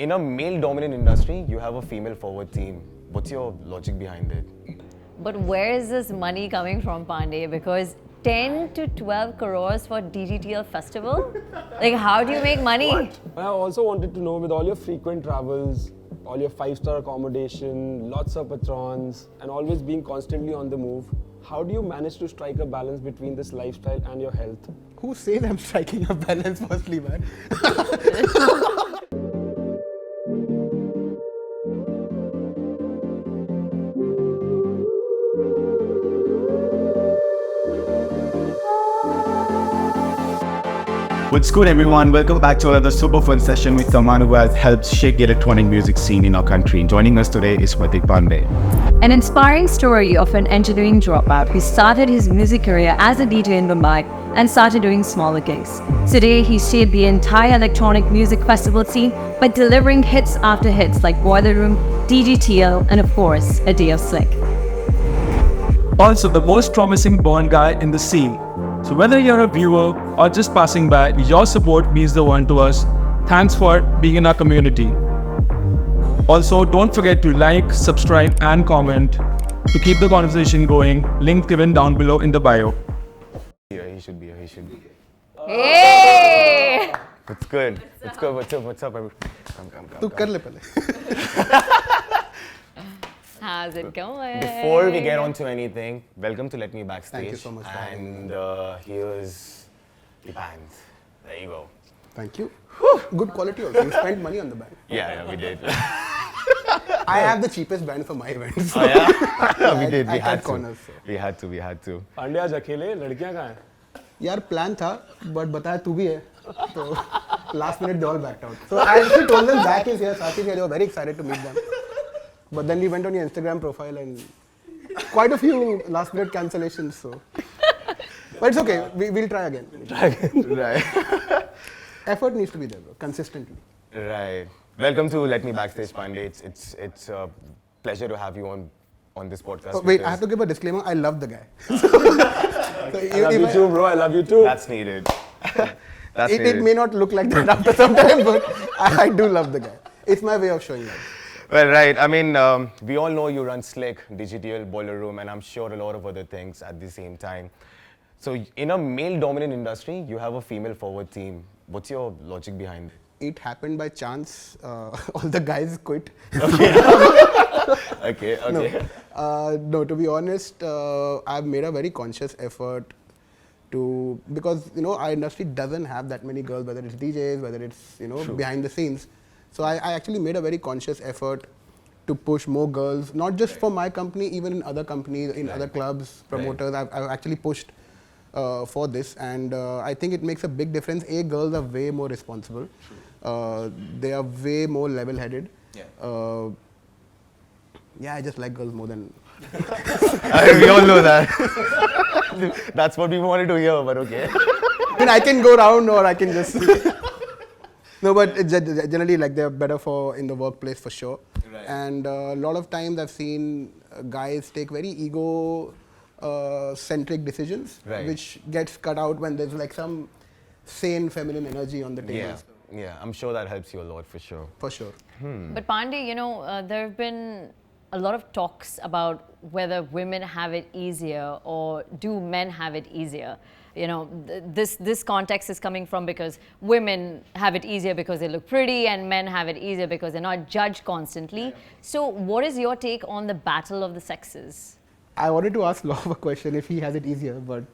In a male-dominant industry, you have a female-forward team. What's your logic behind it? But where is this money coming from, Pandey? Because 10 to 12 crores for DGTL Festival? Like, how do you make money? What? I also wanted to know, with all your frequent travels, all your 5-star accommodation, lots of patrons, and always being constantly on the move, how do you manage to strike a balance between this lifestyle and your health? Who says I'm striking a balance firstly, man? What's good, everyone? Welcome back to another super fun session with someone who has helped shake the electronic music scene in our country. Joining us today is Prateek Pandey. An inspiring story of an engineering dropout who started his music career as a DJ in Mumbai and started doing smaller gigs. Today, he shaped the entire electronic music festival scene by delivering hits after hits like Boiler Room, DGTL, and of course, A Day of Slick. Also the most promising born guy in the scene. So whether you're a viewer or just passing by, your support means the world to us. Thanks for being in our community. Also, don't forget to like, subscribe and comment to keep the conversation going. Link given down below in the bio. Yeah, he should be here. He should be here. Hey! It's good. It's good. What's up? What's up? Come. तू कर ले पहले. How's it going? Before we get on to anything, welcome to Let Me Backstage. Thank you so much for having And here's the band. There you go. Thank you. Good quality also. You spent money on the band. Yeah, we did. I have the cheapest band for my events. Oh yeah? we did. I We had cut to. corners, so. We had to. We had to. Pandey आज अकेले, लड़कियां कहाँ हैं? यार plan था, but बताया तू भी है. So last minute they all backed out. So I actually told them Zach is here, Sati is here. They were very excited to meet them. But then we went on your Instagram profile and quite a few last minute cancellations. So, but it's okay. We'll try again. Right. Effort needs to be there, bro, consistently. Right. Welcome to Let Me Backstage, Pandey. It's a pleasure to have you on this podcast. Oh, wait, I have to give a disclaimer. I love the guy. I love you too, bro. I love you too. That's needed. That's needed. It may not look like that after some time, but I do love the guy. It's my way of showing love. Well, right. I mean, we all know you run Slick, DGTL, Boiler Room, and I'm sure a lot of other things at the same time. So in a male-dominant industry, you have a female-forward team. What's your logic behind it? It happened by chance. All the guys quit. Okay. No, to be honest, I've made a very conscious effort to, because our industry doesn't have that many girls, whether it's DJs, whether it's True. behind the scenes. So I actually made a very conscious effort to push more girls, not just for my company, even in other companies, in other clubs, promoters. I've actually pushed for this, and I think it makes a big difference. Girls are way more responsible. They are way more level-headed. Yeah, I just like girls more than... We all know that. That's what we wanted to hear, but okay. I mean, I can go round or I can just... No, but generally, like, they're better in the workplace for sure. Right. And a lot of times I've seen guys take very ego-centric decisions, Right. which gets cut out when there's like some sane feminine energy on the table. Yeah, I'm sure that helps you a lot for sure. For sure. But Pandey, there have been a lot of talks about whether women have it easier or do men have it easier. This context is coming from because women have it easier because they look pretty and men have it easier because they're not judged constantly. So what is your take on the battle of the sexes? I wanted to ask Law a question if he has it easier, but...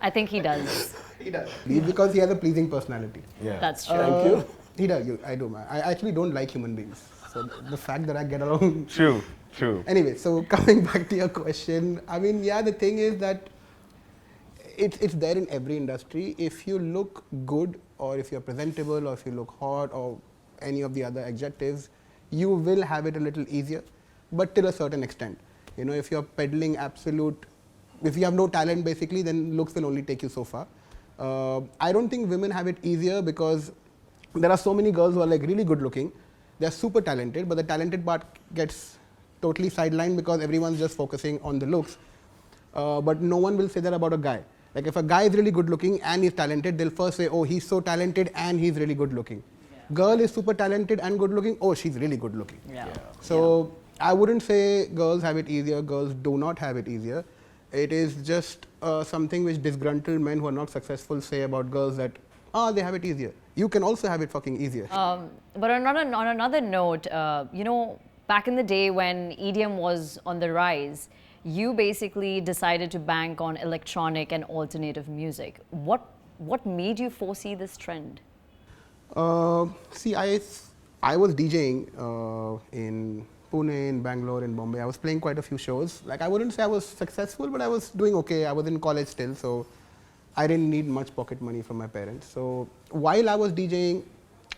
I think he does. He does. Because he has a pleasing personality. Yeah. That's true. Thank you. He does. I do, man. I actually don't like human beings. So the fact that I get along... True. Anyway, so coming back to your question, I mean, yeah, the thing is that it's there in every industry. If you look good, or if you're presentable, or if you look hot, or any of the other adjectives, you will have it a little easier, but till a certain extent. If you're peddling if you have no talent basically, then looks will only take you so far. I don't think women have it easier because there are so many girls who are like really good looking. They're super talented, but the talented part gets totally sidelined because everyone's just focusing on the looks. But no one will say that about a guy. Like if a guy is really good looking and he's talented, they'll first say, oh, he's so talented and he's really good looking. girl is super talented and good looking, oh, she's really good looking. Yeah. So I wouldn't say girls have it easier, girls do not have it easier. It is just something which disgruntled men who are not successful say about girls that, they have it easier. You can also have it fucking easier. But on another note, back in the day when EDM was on the rise, you basically decided to bank on electronic and alternative music. What made you foresee this trend? See, I was DJing in Pune, in Bangalore, in Bombay. I was playing quite a few shows. Like, I wouldn't say I was successful, but I was doing okay. I was in college still, so I didn't need much pocket money from my parents. So while I was DJing,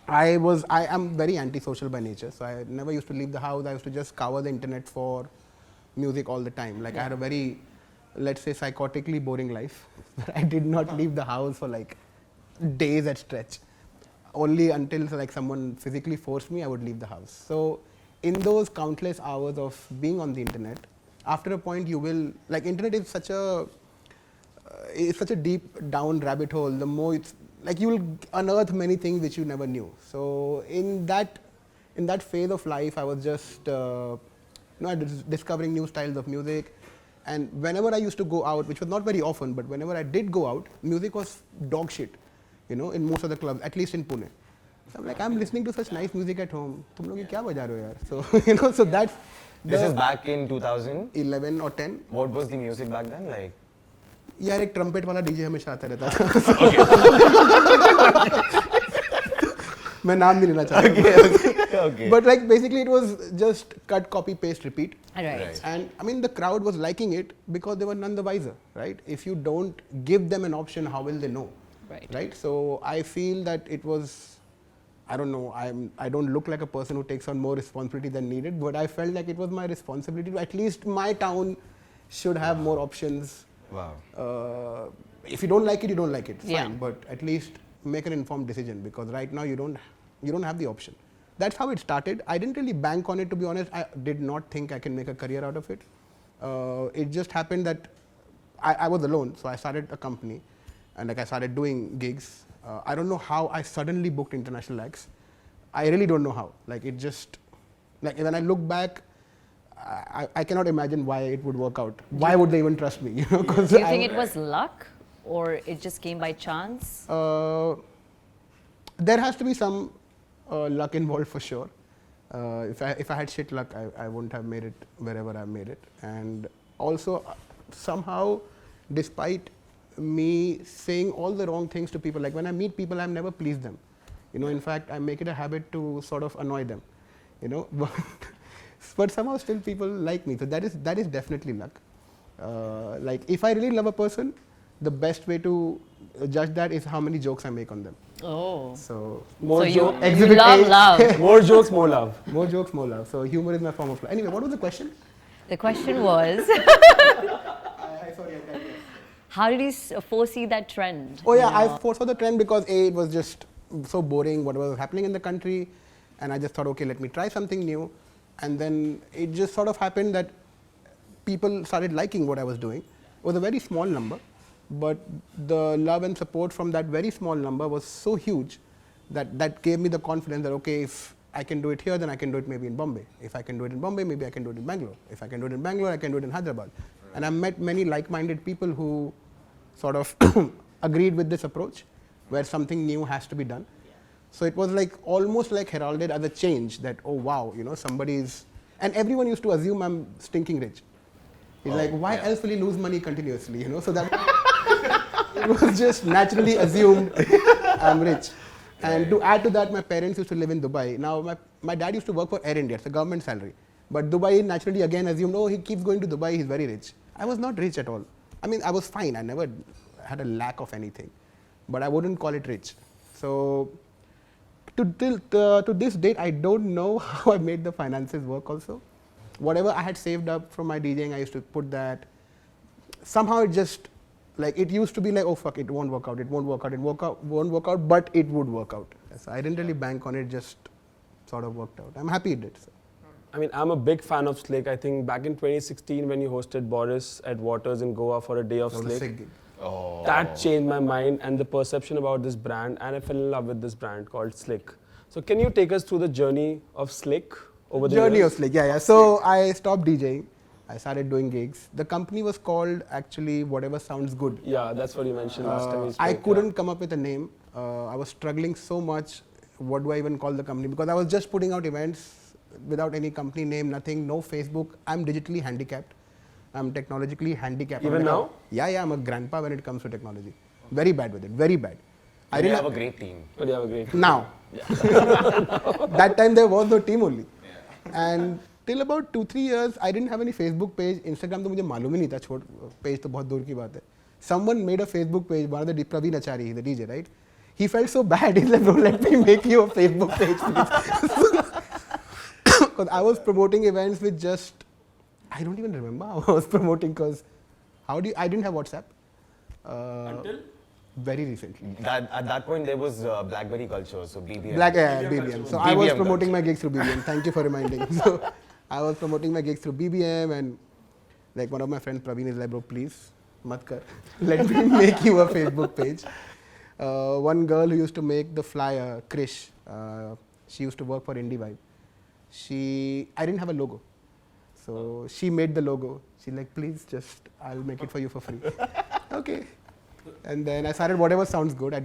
I am very antisocial by nature. So I never used to leave the house. I used to just scour the internet for music all the time. Like, I had a very, let's say, psychotically boring life. I did not leave the house for like days at stretch. Only until someone physically forced me, I would leave the house. So in those countless hours of being on the internet, after a point you will, internet is such a deep down rabbit hole. The more it's, you will unearth many things which you never knew. So in that phase of life, I was just discovering new styles of music. And whenever I used to go out, which was not very often, but whenever I did go out, music was dog shit, in most of the clubs, at least in Pune. So I'm like, I'm listening to such nice music at home. Tum logi kya baja rahe ho yaar? So, so that's... This is back in 2011 or 10. What was the music back then like? यार एक trumpet वाला DJ हमेशा आता रहता था. मैं नाम नहीं लेना चाहता. Okay. But basically it was just cut, copy, paste, repeat. Right. And I mean the crowd was liking it because they were none the wiser, right? If you don't give them an option, how will they know? Right. So I feel that it was, I don't know, I don't look like a person who takes on more responsibility than needed, but I felt like it was my responsibility to at least my town should have more options. Wow. If you don't like it, you don't like it. Fine, Yeah. but at least make an informed decision because right now you don't have the option. That's how it started. I didn't really bank on it, to be honest. I did not think I can make a career out of it. It just happened that I was alone, so I started a company and I started doing gigs. I don't know how I suddenly booked international acts. I really don't know how. It just, when I look back, I cannot imagine why it would work out. Why would they even trust me? Do you think it was luck or it just came by chance? There has to be some luck involved for sure. If I had shit luck, I wouldn't have made it wherever I made it. And also, somehow, despite me saying all the wrong things to people, when I meet people, I've never pleased them. In fact, I make it a habit to sort of annoy them. But somehow still people like me. So that is definitely luck. If I really love a person, the best way to judge that is how many jokes I make on them. Oh. So you love love. More jokes, more love. More jokes, more love. So humor is my form of love. Anyway, what was the question? The question was, how did you foresee that trend? Oh yeah, I foresaw the trend because it was just so boring what was happening in the country, and I just thought, okay, let me try something new. And then it just sort of happened that people started liking what I was doing. It was a very small number, but the love and support from that very small number was so huge that gave me the confidence that, okay, if I can do it here, then I can do it maybe in Bombay. If I can do it in Bombay, maybe I can do it in Bangalore. If I can do it in Bangalore, I can do it in Hyderabad. And I met many like-minded people who sort of agreed with this approach, where something new has to be done. So it was almost heralded as a change that, oh wow, somebody's, and everyone used to assume I'm stinking rich. He's why else will he lose money continuously, So that it was just naturally assumed I'm rich. And to add to that, my parents used to live in Dubai. Now my dad used to work for Air India, it's a government salary. But Dubai naturally again assumed, oh, he keeps going to Dubai, he's very rich. I was not rich at all. I mean, I was fine, I never had a lack of anything. But I wouldn't call it rich. So to this date, I don't know how I made the finances work also. Whatever I had saved up from my DJing, I used to put that. Somehow it just, it used to be oh fuck, it won't work out, it won't work out, it won't work out, but it would work out. So I didn't really bank on it, just sort of worked out. I'm happy it did. So. I mean, I'm a big fan of Slick. I think back in 2016 when you hosted Boris at Waters in Goa for a day of Slick, that changed my mind and the perception about this brand, and I fell in love with this brand called Slick. So can you take us through the journey of Slick over the Journey years? of Slick, yeah. So I stopped DJing. I started doing gigs. The company was called actually Whatever Sounds Good. Yeah, that's what you mentioned last time we spoke. I couldn't come up with a name. I was struggling so much. What do I even call the company? Because I was just putting out events without any company name, nothing, no Facebook. I'm digitally handicapped. I'm technologically handicapped. Even now? Yeah, I'm a grandpa when it comes to technology. Very bad with it, very bad. I didn't have a great team. But you have a great. Now. That time there was no team only. And till about 2-3 years, I didn't have any Facebook page. Instagram तो मुझे मालूम ही नहीं था, छोड़ page तो बहुत दूर की बात है. Someone made a Facebook page, one of the Praveen Achari, the DJ, right? He felt so bad. He's like, bro, let me make you a Facebook page, please. Because I was promoting events with just, I don't even remember how I was promoting because I didn't have WhatsApp. Until? Very recently. At that point, there was BlackBerry culture, so BBM. BBM. So I was promoting my gigs through BBM. Thank you for reminding. So I was promoting my gigs through BBM, and like one of my friends, Praveen, is like, bro, please, mat kar. Let me make you a Facebook page. One girl who used to make the flyer, Krish, she used to work for Indie Vibe. I didn't have a logo. So she made the logo. She's like, please, I'll make it for you for free. Okay. And then I started Whatever Sounds Good. I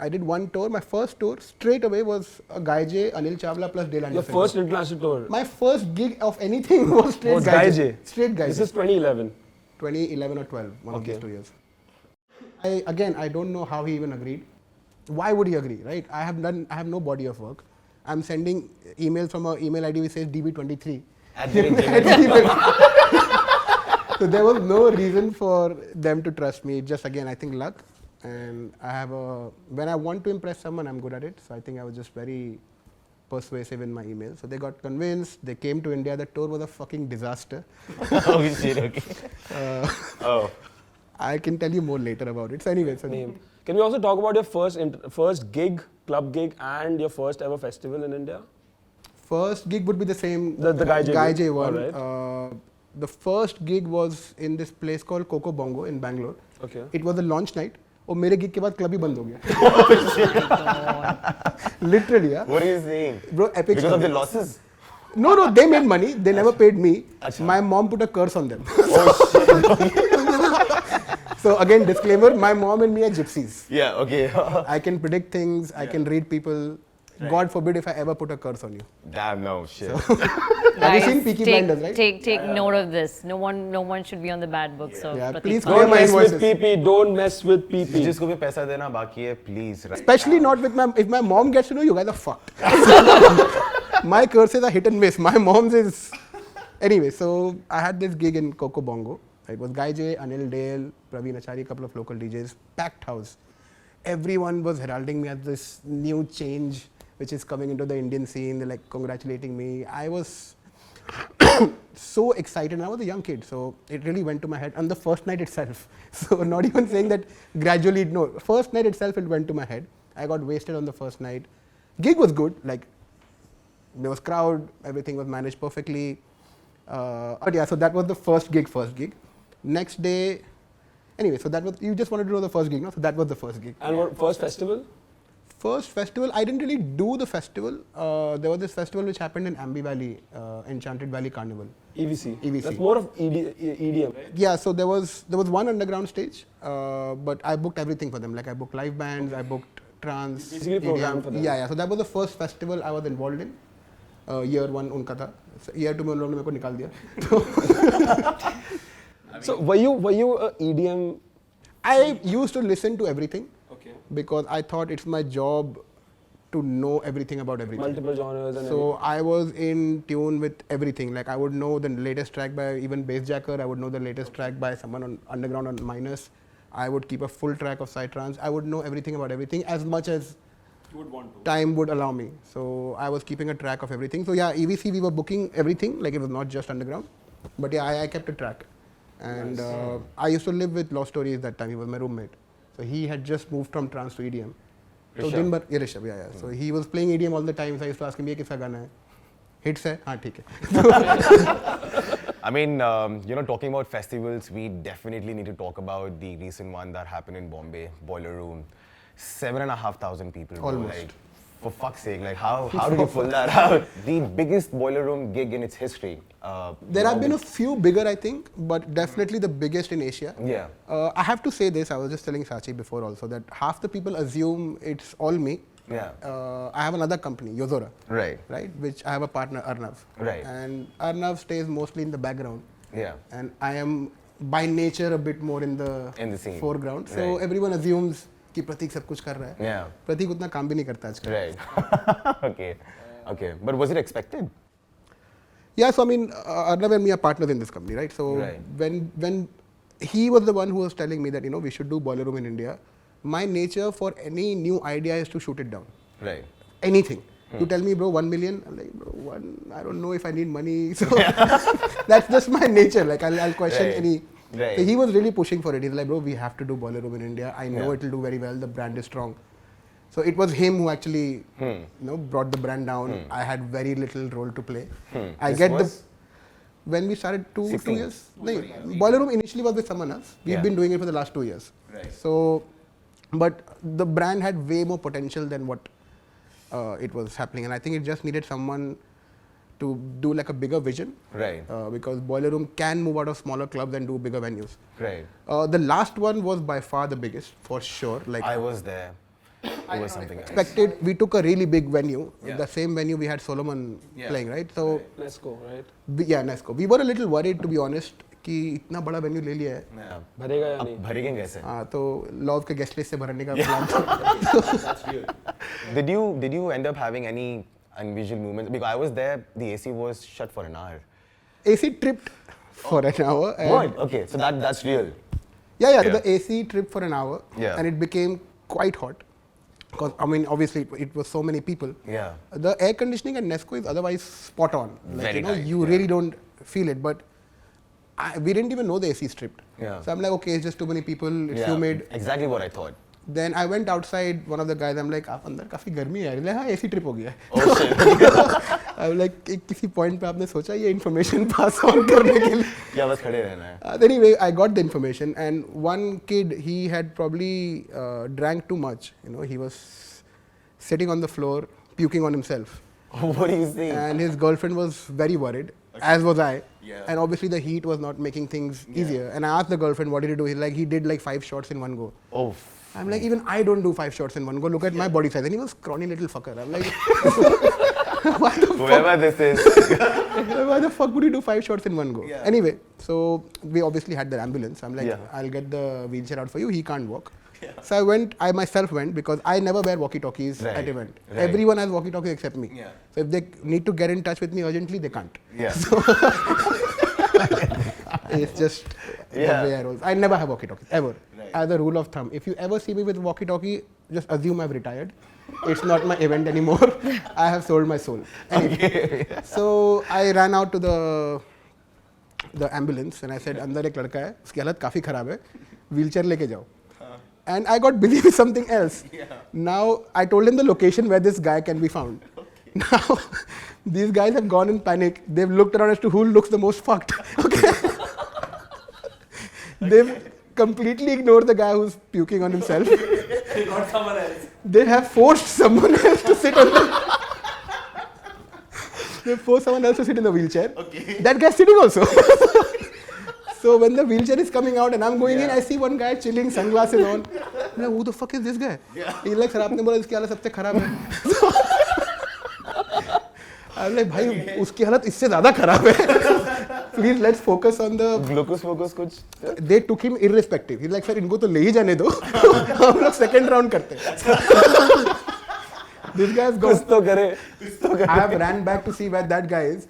did one tour. My first tour straight away was a Guy J, Anil Chawla plus Dale Your Anderson. first international tour? My first gig of anything was straight Was Guy Guy J. J. Straight Guy J. This is 2011. 2011 or 12, one of these 2 years. I don't know how he even agreed. Why would he agree, right? I have no body of work. I'm sending emails from an email ID which says DB23. So there was no reason for them to trust me. Just again, I think luck. And when I want to impress someone, I'm good at it. So I think I was just very persuasive in my email. So they got convinced. They came to India. The tour was a fucking disaster. Oh, shit, okay. I can tell you more later about it. So anyway, Can we also talk about your first gig, club gig, and your first ever festival in India? First gig would be the same. The Guy J one. Right. The first gig was in this place called Coco Bongo in Bangalore. Okay. It was a launch night. और मेरे gig के बाद club ही बंद हो गया. Literally, yeah. What are you saying? Bro, epic. Because of the losses? No, they made money. They never paid me. My mom put a curse on them. So again, disclaimer, my mom and me are gypsies. Yeah, okay. I can predict things, I can read people. Right. God forbid if I ever put a curse on you. Damn, no, shit. Have you seen Peaky Blinders, right? Take note of this. No one should be on the bad books of Prateek. Please Pandey. clear Don't my mess with invoices. PP. Don't mess with PP. जिसको भी पैसा देना बाकी है, please. Right? Especially not with if my mom gets to know, you guys are fucked. My curses are hit and miss. My mom's is... Anyway, so I had this gig in Coco Bongo. It was Guy J, Anil Dale, Praveen Achari, a couple of local DJs. Packed house. Everyone was heralding me as this new change which is coming into the Indian scene. They're like congratulating me. I was so excited. And I was a young kid, so it really went to my head on the first night itself. So not even saying that gradually, no. First night itself, it went to my head. I got wasted on the first night. Gig was good. Like, there was crowd. Everything was managed perfectly. But yeah, so that was the first gig. Next day, anyway, so that was, you just wanted to know the first gig, no? So that was the first gig. And what first festival? First festival, I didn't really do the festival. There was this festival which happened in Ambi Valley, Enchanted Valley Carnival. EVC. That's more of EDM, right? Yeah, so there was one underground stage, but I booked everything for them. Like I booked live bands, I booked trance, basically programmed for them. Yeah. So that was the first festival I was involved in. Year 1 unka tha. So year 2 mein उन लोगों ने मेरे को निकाल दिया. So were you a EDM? I used to listen to everything. Okay. Because I thought it's my job to know everything about everything. Multiple genres and so I was in tune with everything. Like I would know the latest track by even Bassjacker. I would know the latest track by someone on Underground on Minus. I would keep a full track of Psytrance. I would know everything about everything as much as time would allow me. So I was keeping a track of everything. So yeah, EVC we were booking everything. Like it was not just Underground. But yeah, I kept a track. And nice. I used to live with Law Stories that time. He was my roommate. So he had just moved from trance to EDM. So Rishabh, yeah. So he was playing EDM all the time. So I used to ask him, "Ye kiska gana hai?" Hits hai? Haan, theek hai. I mean, talking about festivals, we definitely need to talk about the recent one that happened in Bombay, Boiler Room. 7,500 people. Almost. Like, For fuck's sake, like how did you pull that out? The biggest boiler room gig in its history. There have been a few bigger, I think, but definitely the biggest in Asia. Yeah. I have to say this, I was just telling Sachi before also, that half the people assume it's all me. Yeah. I have another company, Yozora. Right. Right, which I have a partner, Arnav. Right. And Arnav stays mostly in the background. Yeah. And I am by nature a bit more in the scene. foreground. So Right. everyone assumes कि प्रतीक सब कुछ कर रहा है. Yeah. प्रतीक उतना काम भी नहीं करता आजकल. Right. Okay. Okay. But was it expected? Yeah, so I mean, Arnav and me are partners in this company, right? So Right. when he was the one who was telling me that, you know, we should do boiler room in India, my nature for any new idea is to shoot it down. Right. Anything. You tell me, bro, 1 million. I'm like, bro, I don't know if I need money. So that's just my nature. Like, I'll question Right. any. Right. So he was really pushing for it. He's like, bro, we have to do boiler room in India. I know Yeah. it will do very well. The brand is strong. So it was him who actually, you know, brought the brand down. I had very little role to play. I This get was when we started two 16. years. No, boiler room initially was with someone else. We've Yeah. been doing it for the last 2 years. Right. So, but the brand had way more potential than what it was happening, and I think it just needed someone to do like a bigger vision. Right. Because boiler room can move out of smaller clubs and do bigger venues. Right. The last one was by far the biggest, for sure. Like I was there. It was something else. expected, we took a really big venue. Yeah. The same venue we had Solomon Yeah. playing, right? So Let's go, right? yeah, Nesco. We were a little worried, to be honest, कि इतना बड़ा venue ले लिया है. Yeah. भरेगा या अब नहीं? भरेंगे कैसे? हाँ, तो लॉव के गेस्ट लिस्ट से भरने का प्लान था. Did you end up having any unusual movements? Because I was there, the AC was shut for an hour. AC tripped for an hour. And What? Okay, so that's real. Yeah, Yeah. So the AC tripped for an hour, Yeah. and it became quite hot. Because I mean, obviously, it was so many people. Yeah. The air conditioning at Nesco is otherwise spot on. Like, Very you know, tight, you yeah. really don't feel it. But we didn't even know the AC stripped. Yeah. So I'm like, okay, it's just too many people. It's Yeah, humid. exactly what I thought. Then I went outside. One of the guys, I'm like, आप अंदर काफी गर्मी है. Like, हाँ, AC trip हो गया है. Oh shit. I'm like, किसी point पे आपने सोचा ये information pass on करने के लिए. क्या बस खड़े रहना है? Anyway, I got the information, and one kid, he had probably drank too much. You know, he was sitting on the floor, puking on himself, What do you think? and his girlfriend was very worried, as was I. Yeah. And obviously, the heat was not making things easier. And I asked the girlfriend, "What did he do?" He's like, "He did like 5 shots in one go." Oh. I'm like, even I don't do 5 shots in one go. Look at my body size. And he was scrawny little fucker. I'm like, why the Whoever this is. why the fuck would you do 5 shots in one go? Yeah. Anyway, so we obviously had the ambulance. I'm like, Yeah. I'll get the wheelchair out for you. He can't walk. So I myself went because I never wear walkie-talkies Right. at event. Right. Everyone has walkie-talkies except me. Yeah. So if they need to get in touch with me urgently, they can't. Yeah. It's just Yeah. the way I roll. I never have walkie-talkies, ever. Right. As a rule of thumb. If you ever see me with walkie-talkie, just assume I've retired. It's not my event anymore. I have sold my soul. Anyway, so I ran out to the ambulance and I said, अंदर एक लड़का है, उसकी हालत काफी खराब है, wheelchair लेके जाओ. And I got busy with something else. Now I told him the location where this guy can be found. Now these guys have gone in panic. They've looked around as to who looks the most fucked. Okay. They've completely ignored the guy who's puking on himself. Not someone else. They have forced someone else to sit on the. They forced someone else to sit in the wheelchair. Okay. That guy's sitting also. So when the wheelchair is coming out and I'm going in, I see one guy chilling, sunglasses on. I'm like, who the fuck is this guy? He's like, sir, आपने बोला इसकी हालत सबसे खराब है. I'm like, भाई उसकी हालत इससे ज़्यादा खराब है. Please let's focus on the. Glucose focus कुछ. They took him irrespective. He's like, sir, इनको तो ले ही जाने दो. हम लोग second round करते हैं. This guy's gone. कुछ तो करे. I have ran back to see where that guy is.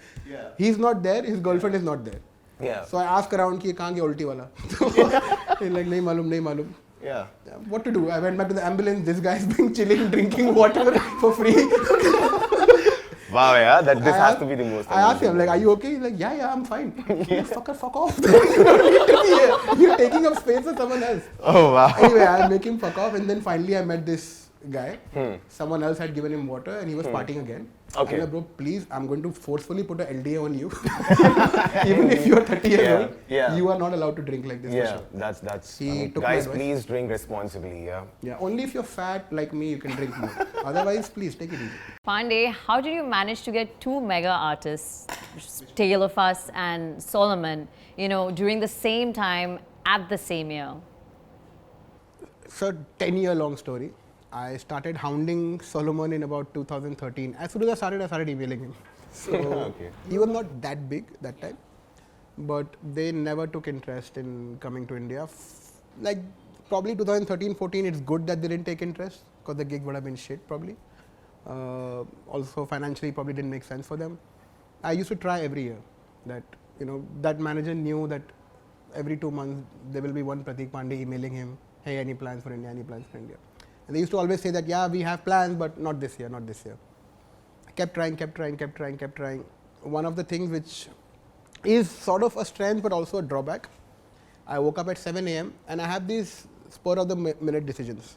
He's not there. His girlfriend is not there. Yeah. So I asked around कि ये कहाँ गया उल्टी वाला. He's like नहीं मालूम. Yeah. What to do? I went back to the ambulance. This guy's been chilling, drinking water for free. Wow, yeah. This has to be the most. I asked him, like, are you okay? He's like, yeah, I'm fine. Fucker, fuck off. You don't need to be here. You're taking up space for someone else. Oh wow. Anyway, I make him fuck off, and then finally I met this guy. Someone else had given him water and he was partying again. Okay. I'm like, bro, please, I'm going to forcefully put an LDA on you. Even if you're 30 years old, you are not allowed to drink like this. Yeah, for sure. that's. He took my guys, advice. please drink responsibly. Yeah. Yeah, only if you're fat like me, you can drink more. Otherwise, please take it easy. Pandey, how did you manage to get two mega artists, Tale of Us and Solomon, during the same time at the same year? It's a 10-year long story. I started hounding Solomon in about 2013. As soon as I started emailing him. So he was not that big that time, but they never took interest in coming to India. Like probably 2013-14, it's good that they didn't take interest because the gig would have been shit probably. Also financially probably didn't make sense for them. I used to try every year. That that manager knew that every 2 months there will be one Prateek Pandey emailing him, hey, any plans for India, any plans for India. And they used to always say that, yeah, we have plans, but not this year, not this year. I kept trying. One of the things which is sort of a strength but also a drawback, I woke up at 7 a.m. and I have these spur of the minute decisions.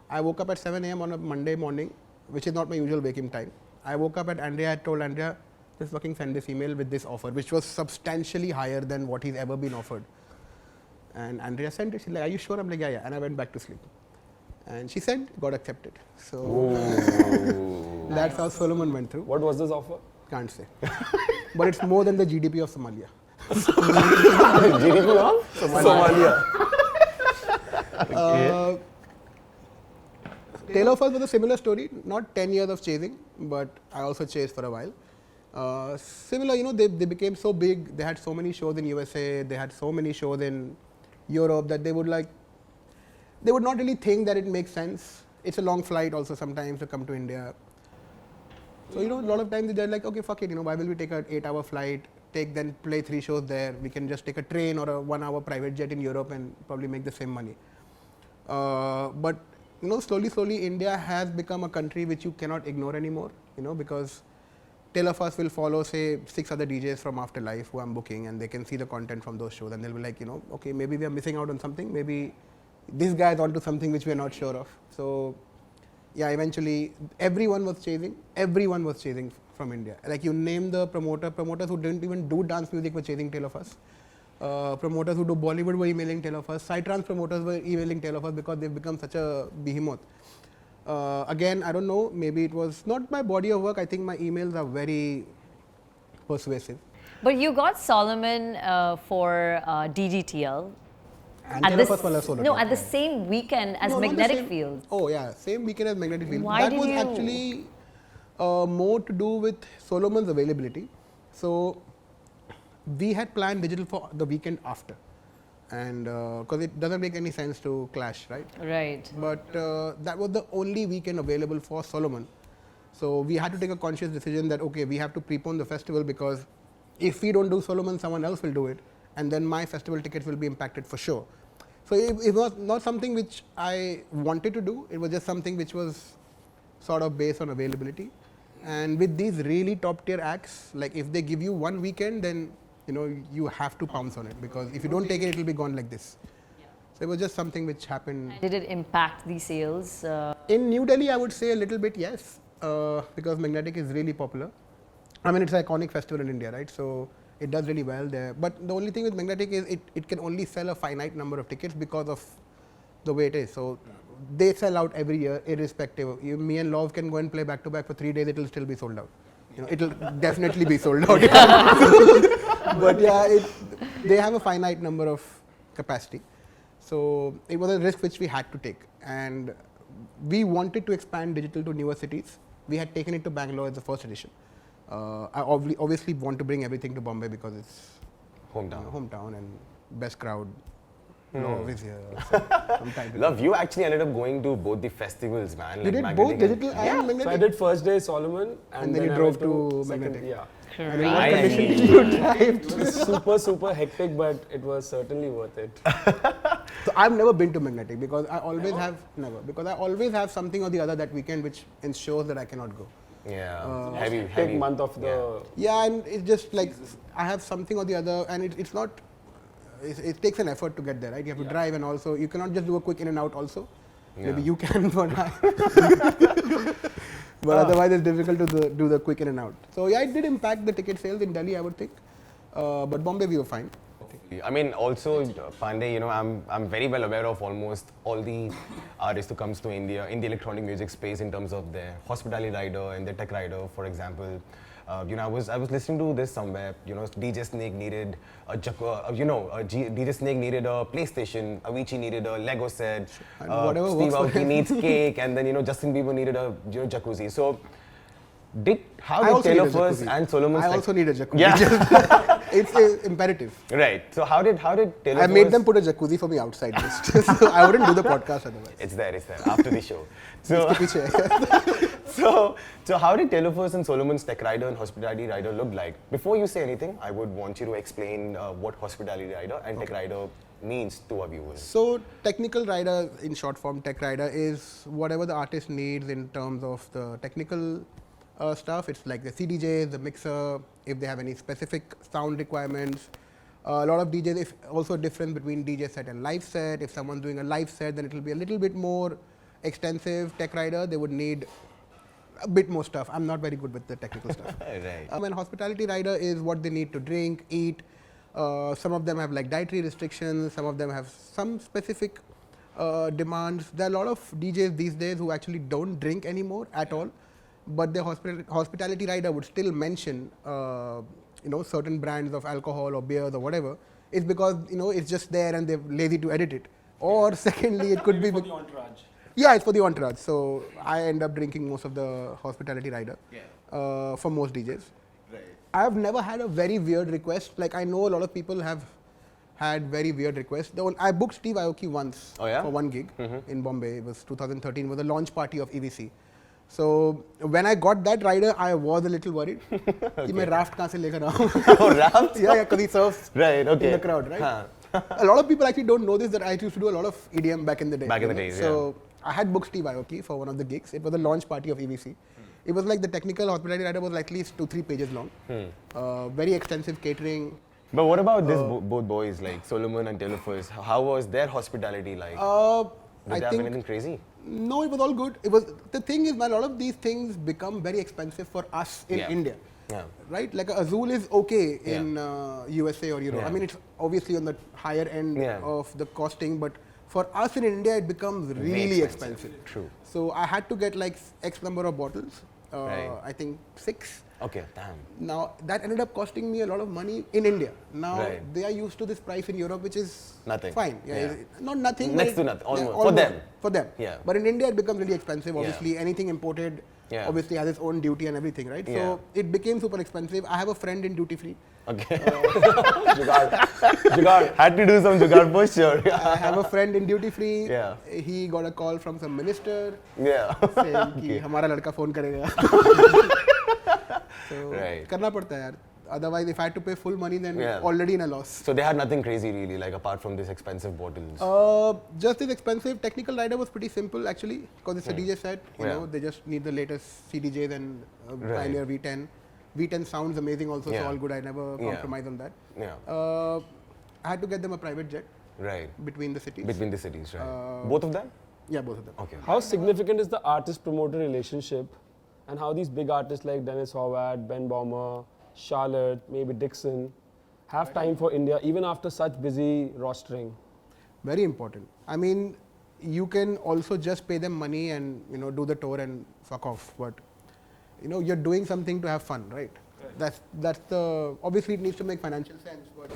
I woke up at 7 a.m. on a Monday morning, which is not my usual waking time. I woke up at Andrea, I told Andrea, just fucking send this email with this offer, which was substantially higher than what he's ever been offered. And Andrea sent it. She's like, are you sure? I'm like, yeah. And I went back to sleep. And she said, got accepted. So that's how Solomon went through. What was this offer? Can't say. But it's more than the GDP of Somalia. GDP of Somalia. Tale of Us was a similar story, not 10 years of chasing, but I also chased for a while. Similar, they became so big, they had so many shows in USA, they had so many shows in Europe that they would not really think that it makes sense. It's a long flight also sometimes to come to India. So, a lot of times they're like, okay, fuck it, why will we take an 8-hour flight, then play 3 shows there, we can just take a train or a 1-hour private jet in Europe and probably make the same money. But, slowly India has become a country which you cannot ignore anymore, because Tale of Us will follow, say, 6 other DJs from Afterlife who I'm booking, and they can see the content from those shows and they'll be like, okay, maybe we are missing out on something, maybe this guy is onto something which we are not sure of. So, yeah, eventually everyone was chasing from India. Like you name the promoters who didn't even do dance music were chasing Tale of Us. Promoters who do Bollywood were emailing Tale of Us. Psytrance promoters were emailing Tale of Us because they've become such a behemoth. Again, I don't know, maybe it was not my body of work. I think my emails are very persuasive. But you got Solomon for DGTL. And Tale of Us was a solo track. At the same weekend as Magnetic Field. Oh yeah, same weekend as Magnetic Field. Why that was actually more to do with Solomon's availability. So we had planned digital for the weekend after, and because it doesn't make any sense to clash, right? Right. But that was the only weekend available for Solomon. So we had to take a conscious decision that okay, we have to prepone the festival because if we don't do Solomon, someone else will do it, and then my festival tickets will be impacted for sure. So it was not something which I wanted to do. It was just something which was sort of based on availability. And with these really top tier acts, like if they give you one weekend, then you have to pounce on it because if you don't take it, it will be gone like this. Yeah. So it was just something which happened. Did it impact the sales? In New Delhi, I would say a little bit yes, because Magnetic is really popular. I mean, it's an iconic festival in India, right? So it does really well there. But the only thing with Magnetic is it can only sell a finite number of tickets because of the way it is. So they sell out every year, irrespective. Me and Love can go and play back to back for 3 days, it will still be sold out. It will definitely be sold out. But yeah, they have a finite number of capacity. So it was a risk which we had to take. And we wanted to expand digital to newer cities. We had taken it to Bangalore as the first edition. I obviously want to bring everything to Bombay because it's hometown and best crowd. Love is here. Love, you actually ended up going to both the festivals, man. You did both digital and Magnetic? So I did first day Solomon and then you drove to Magnetic. Yeah. Right. It was super hectic, but it was certainly worth it. So I've never been to Magnetic because I always have something or the other that weekend which ensures that I cannot go. Yeah, heavy month of the... Yeah, and it's just like I have something or the other and it's not... It takes an effort to get there, right? You have to drive and also you cannot just do a quick in and out also. Maybe you can, but but otherwise it's difficult to do the quick in and out. So yeah, it did impact the ticket sales in Delhi, I would think. But Bombay we were fine. I mean, also Pandey, you know, I'm very well aware of almost all the artists who comes to India in the electronic music space in terms of their hospitality rider and their tech rider, for example. You know, I was listening to this somewhere. You know, DJ Snake needed DJ Snake needed a PlayStation. Avicii needed a Lego set. Whatever Steve works for Aoki him. needs cake, and then Justin Bieber needed a jacuzzi. So, how I did also need a Taylor First jacuzzi. and Solomon's I also need a jacuzzi. Yeah. It's imperative. Right. So how did Taylor I made First- them put a jacuzzi for me outside just. So I wouldn't do the podcast otherwise. It's there after the show. So, Piche. so how did Taylor First and Solomon's tech rider and hospitality rider look like? Before you say anything, I would want you to explain what hospitality rider and tech rider means to our viewers. So technical rider, in short form, tech rider is whatever the artist needs in terms of the technical stuff. It's like the CDJs, the mixer, if they have any specific sound requirements. A lot of DJs, if also difference between DJ set and live set. If someone's doing a live set, then it will be a little bit more extensive. Tech rider, they would need a bit more stuff. I'm not very good with the technical stuff. Right. And hospitality rider is what they need to drink, eat. Some of them have like dietary restrictions. Some of them have some specific demands. There are a lot of DJs these days who actually don't drink anymore at all. But the hospitality rider would still mention, certain brands of alcohol or beers or whatever. It's because it's just there and they're lazy to edit it. Or secondly, it could be For the entourage. Yeah, it's for the entourage. So I end up drinking most of the hospitality rider for most DJs. Right. I have never had a very weird request. Like I know a lot of people have had very weird requests. I booked Steve Aoki once for one gig in Bombay. It was 2013. It was a launch party of EVC. So when I got that rider, I was a little worried. कि मैं raft कहाँ से लेकर आऊँ? Oh, raft? Yeah, because he surfs Right, okay. in the crowd, right? A lot of people actually don't know this, that I used to do a lot of EDM back in the day. Back in the days, So I had booked Steve Aoki for one of the gigs. It was a launch party of EVC. It was like the technical hospitality rider was like at least 2-3 pages long. Very extensive catering. But what about this both boys, like Solomon and Taylor First? How was their hospitality like? Did I they have think anything crazy? No, it was all good. It was the thing is, man, a lot of these things become very expensive for us in India. Yeah. Right? Like a Azul is okay in USA or Europe. I mean, it's obviously on the higher end of the costing, but for us in India, it becomes really expensive. True. So I had to get like X number of bottles. I think 6. Okay, damn. Now that ended up costing me a lot of money in India. Now they are used to this price in Europe, which is nothing. Fine. Not nothing. Next to nothing. Almost. For them. For them. Yeah. But in India, it becomes really expensive. Obviously, anything imported obviously has its own duty and everything, right? So it became super expensive. I have a friend in duty free. Okay. Jugaad. Had to do some jugaad for sure. I have a friend in duty free. Yeah. He got a call from some minister Yeah. saying कि हमारा लड़का phone करेगा. So करना पड़ता है यार. Otherwise, if I had to pay full money, then already in a loss. So they had nothing crazy really, like apart from this expensive bottles. Just as expensive. Technical rider was pretty simple actually, because it's a DJ set. You know, they just need the latest CDJs and Pioneer V10. V10 sounds amazing also, so all good. I never compromise on that. Yeah. I had to get them a private jet. Right. Between the cities. Between the cities, right. Both of them? Yeah, both of them. Okay. How significant is the artist-promoter relationship, and how these big artists like Dennis Howard, Ben Baumer, Charlotte, maybe Dixon, have time for India even after such busy rostering? Very important. I mean, you can also just pay them money and do the tour and fuck off. But you're doing something to have fun, right? That's the obviously it needs to make financial sense. But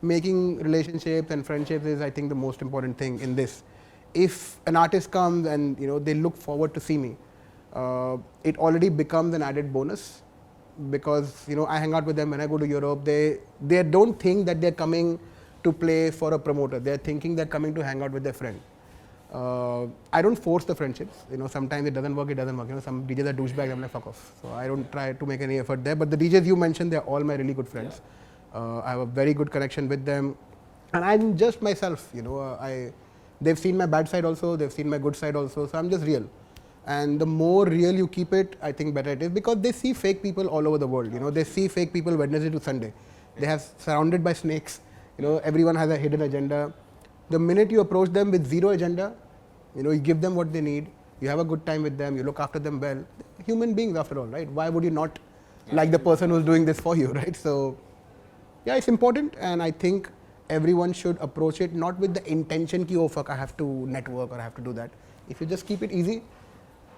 making relationships and friendships is, I think, the most important thing in this. If an artist comes and they look forward to see me, it already becomes an added bonus. Because I hang out with them when I go to Europe. They don't think that they're coming to play for a promoter. They're thinking they're coming to hang out with their friend. I don't force the friendships. Sometimes it doesn't work. It doesn't work. Some DJs are douchebags. I'm like, fuck off. So I don't try to make any effort there. But the DJs you mentioned, they're all my really good friends. I have a very good connection with them, and I'm just myself. They've seen my bad side also. They've seen my good side also. So I'm just real. And the more real you keep it, I think better it is, because they see fake people all over the world. They see fake people Wednesday to Sunday. They have surrounded by snakes. Everyone has a hidden agenda. The minute you approach them with zero agenda, You know, you give them what they need, you have a good time with them, you look after them well. Human beings after all, right? Why would you not like the person who's doing this for you, right? So, yeah, it's important, and I think everyone should approach it not with the intention ki, oh fuck, I have to network or I have to do that. If you just keep it easy,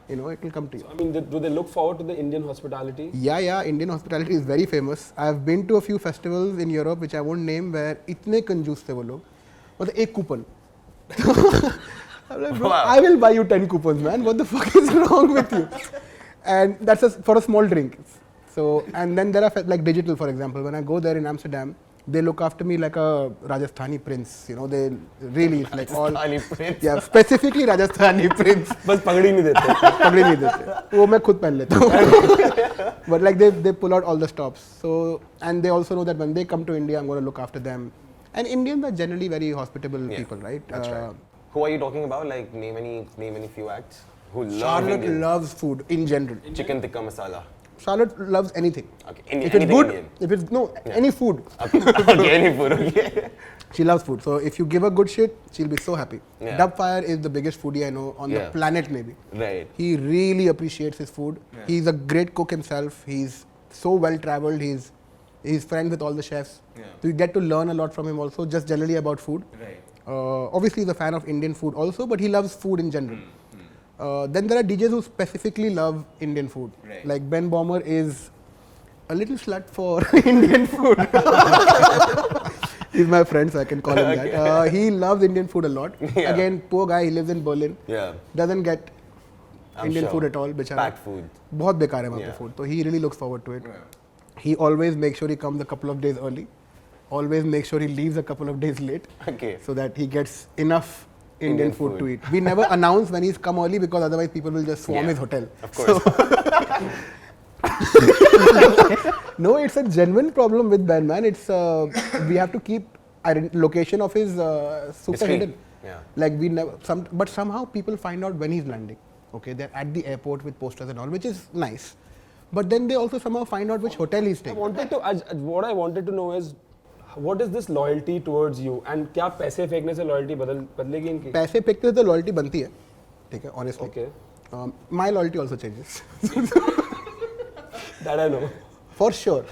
you know, it will come to you. I mean, do they look forward to the Indian hospitality? Yeah, Indian hospitality is very famous. I've been to a few festivals in Europe, which I won't name, where itne कंजूस थे वो लोग, मतलब एक coupon. I'm like, bro, I will buy you 10 coupons, man. What the fuck is wrong with you? And that's for a small drink. So, and then there are like digital, for example. When I go there in Amsterdam, they look after me like a Rajasthani prince. You know, they really it's like all. Rajasthani prince. Yeah, specifically Rajasthani prince. बस पगड़ी नहीं देते. पगड़ी नहीं देते. वो मैं खुद पहन लेता हूँ. But like they pull out all the stops. So, and they also know that when they come to India, I'm going to look after them. And Indians are generally very hospitable people, right? That's right. Who are you talking about? Like name any few acts who love Charlotte Indian. loves food in general. Chicken tikka masala. Charlotte loves anything. Okay, If it's anything good, Indian. if it's no any food, Okay, okay, any food. Okay. she loves food. So if you give her good shit, she'll be so happy. Yeah. Dubfire is the biggest foodie I know on the Yeah. planet, maybe. Right. He really appreciates his food. He's a great cook himself. He's so well traveled. He's friends with all the chefs. So you get to learn a lot from him also, just generally about food. Right. Obviously, he's a fan of Indian food also, but he loves food in general. Then there are DJs who specifically love Indian food. Right. Like Ben Bomber is a little slut for Indian food. He's my friend, so I can call him that. He loves Indian food a lot. Yeah. Again, poor guy, he lives in Berlin. Yeah. Doesn't get I'm Indian sure. food at all, बेचारा. Packed food. बहुत बेकार है वहाँ पे Yeah. food. So he really looks forward to it. He always makes sure he comes a couple of days early. Always makes sure he leaves a couple of days late. Okay. So that he gets enough Indian food food. to eat. We never announce when he's come early because otherwise people will just swarm Yeah. his hotel. Of course. No, it's a genuine problem with Ben, man. It's we have to keep location of his super Discreet. hidden. Yeah. Like we never, but somehow people find out when he's landing. Okay, they're at the airport with posters and all, which is nice. But then they also somehow find out which hotel he's staying. What I wanted to know is, what is this loyalty towards you? And क्या पैसे फेंकने से loyalty बदलेगी इनकी? पैसे फेंकते तो loyalty बनती है, ठीक है, honestly. Okay. My loyalty also changes. That I know. For sure.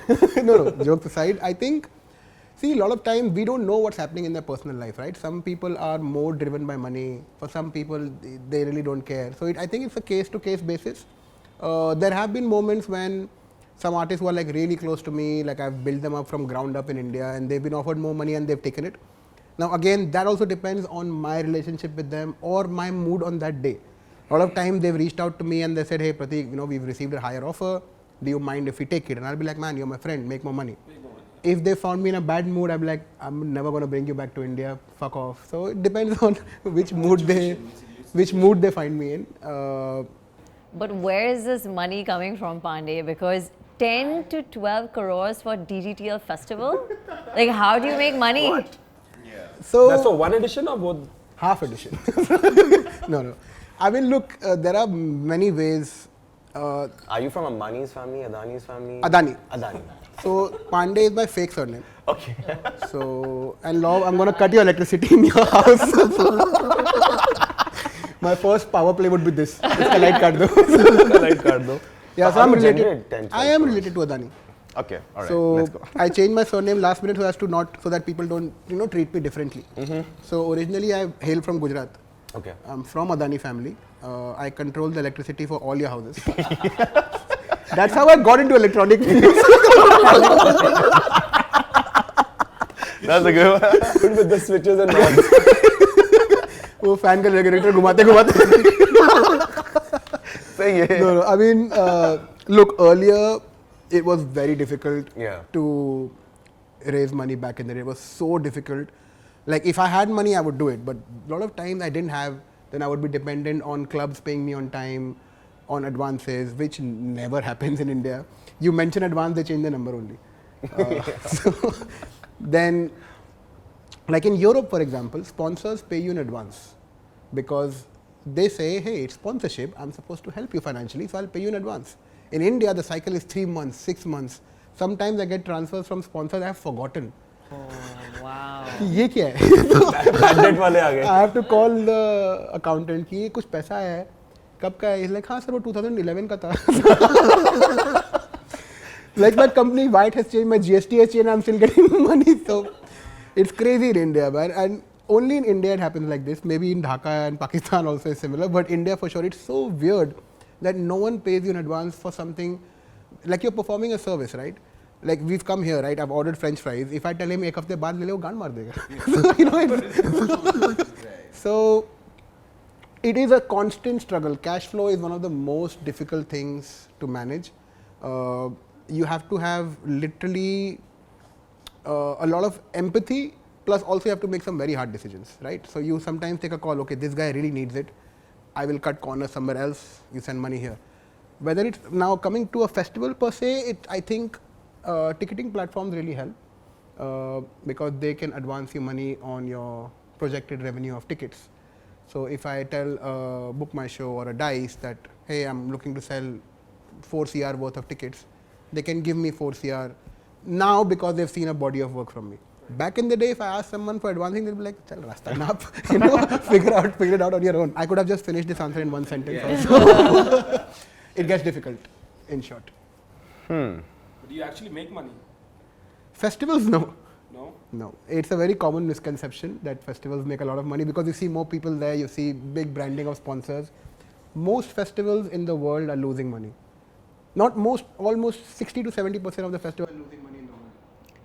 No, jokes aside, I think, see, a lot of time we don't know what's happening in their personal life, right? Some people are more driven by money. For some people, they really don't care. So I think it's a case-to-case basis. There have been moments when some artists who are like really close to me, like I've built them up from ground up in India, and they've been offered more money and they've taken it. Now again, that also depends on my relationship with them or my mood on that day. A lot of time they've reached out to me and they said, hey Prateek, you know, we've received a higher offer. Do you mind if we take it? And I'll be like, man, you're my friend, make more money. If they found me in a bad mood, I'm like, I'm never going to bring you back to India, fuck off. So it depends on which mood they find me in. But where is this money coming from, Pandey? Because 10 to 12 crores for DGTL Festival? Like, how do you make money? What? So That's for one edition or both? half edition. No. I mean, look, there are many ways. Are you from Ambani's family, Adani's family? Adani. Adani. So Pandey is my fake surname. Okay. So, and now I'm going to cut your electricity in your house. My first power play would be this. Iska light cut do. Light card though. Yeah, So so how I'm do you related. generate 10, I 12 am crores? related to Adani. Okay. All right. So Let's go. I changed my surname last minute so as to not, so that people don't, you know, treat me differently. So originally I hail from Gujarat. Okay. I'm from Adani family. I control the electricity for all your houses. That's how I got into electronic music. That's a good one. Good with the switches and knobs. वो fan का regulator घुमाते घुमाते सही है. No, I mean, look, earlier it was very difficult Yeah. to raise money back in the day. It was so difficult. Like, if I had money, I would do it. But a lot of times I didn't have, then I would be dependent on clubs paying me on time, on advances, which never happens in India. You mention advance, they change the number only. So then, like in Europe, for example, sponsors pay you in advance because they say, hey, it's sponsorship, I'm supposed to help you financially, so I'll pay you in advance. In India, the cycle is 3 months, 6 months. Sometimes I get transfers from sponsors I have forgotten. Wow. ये क्या है? Bad वाले आ गए. I have to call the accountant कि ये कुछ पैसा है, कब का है? He's like, हाँ सर वो 2011 का था. Like my company, White has changed, my GST has changed, I'm still getting money. So it's crazy in India, man. And only in India it happens like this. Maybe in Dhaka and Pakistan also is similar, but India for sure, it's so weird that no one pays you in advance for something. Like you're performing a service, right? Like we've come here, right? I've ordered French fries. If I tell him एक हफ्ते बाद ले ले वो गांड मार देगा. You know, so it is a constant struggle. Cash flow is one of the most difficult things to manage. You have to have literally a lot of empathy, plus also you have to make some very hard decisions, right? So you sometimes take a call, okay, this guy really needs it, I will cut corners somewhere else, you send money here. Whether it's now coming to a festival per se, I think ticketing platforms really help because they can advance you money on your projected revenue of tickets. So if I tell Book My Show or a Dice that, hey, I'm looking to sell 4 CR worth of tickets, they can give me 4 CR now because they've seen a body of work from me. Back in the day, if I asked someone for advancing, they'll be like, "Chal, rasta naap," you know, figure it out on your own. I could have just finished this answer in one sentence. Also. It gets difficult, in short. But do you actually make money? Festivals, no. No? No. It's a very common misconception that festivals make a lot of money because you see more people there, you see big branding of sponsors. Most festivals in the world are losing money. Not most, almost 60 to 70% of the festivals are losing money in the world.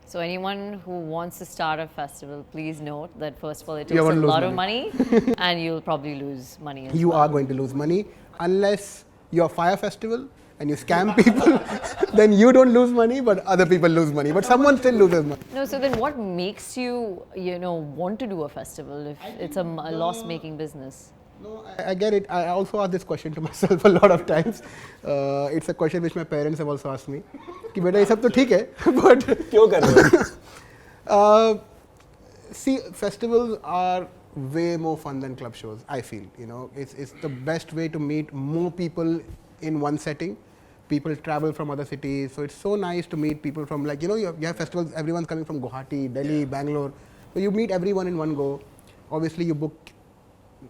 So anyone who wants to start a festival, please note that first of all, it You're takes a gonna lose lot of money and you'll probably lose money as You well. are going to lose money unless you're a fire festival and you scam people, then you don't lose money, but other people lose money. But someone still loses money. No, so then what makes you, want to do a festival if it's a loss-making business? No, I get it. I also ask this question to myself a lot of times. It's a question which my parents have also asked me. कि बेटा ये सब तो ठीक है, but क्यों कर रहे हो? see, festivals are way more fun than club shows. I feel, it's the best way to meet more people in one setting. People travel from other cities, so it's so nice to meet people from you have festivals. Everyone's coming from Guwahati, Delhi, Bangalore. So you meet everyone in one go. Obviously, you book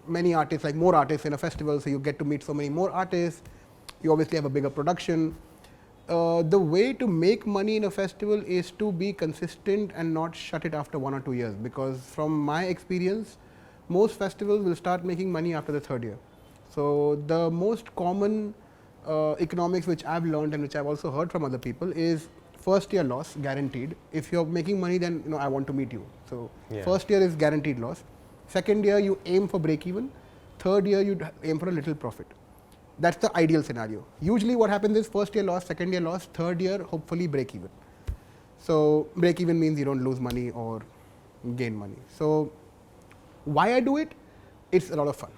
many artists, like more artists in a festival, so you get to meet so many more artists. You obviously have a bigger production. The way to make money in a festival is to be consistent and not shut it after 1 or 2 years, because from my experience, most festivals will start making money after the 3rd year. So the most common economics which I've learned and which I've also heard from other people is first year loss guaranteed. If you're making money, then I want to meet you. So first year is guaranteed loss. Second year you aim for break even. Third year you aim for a little profit. That's the ideal scenario. Usually what happens is first year loss, second year loss, third year hopefully break even. So break even means you don't lose money or gain money. So why I do it? It's a lot of fun.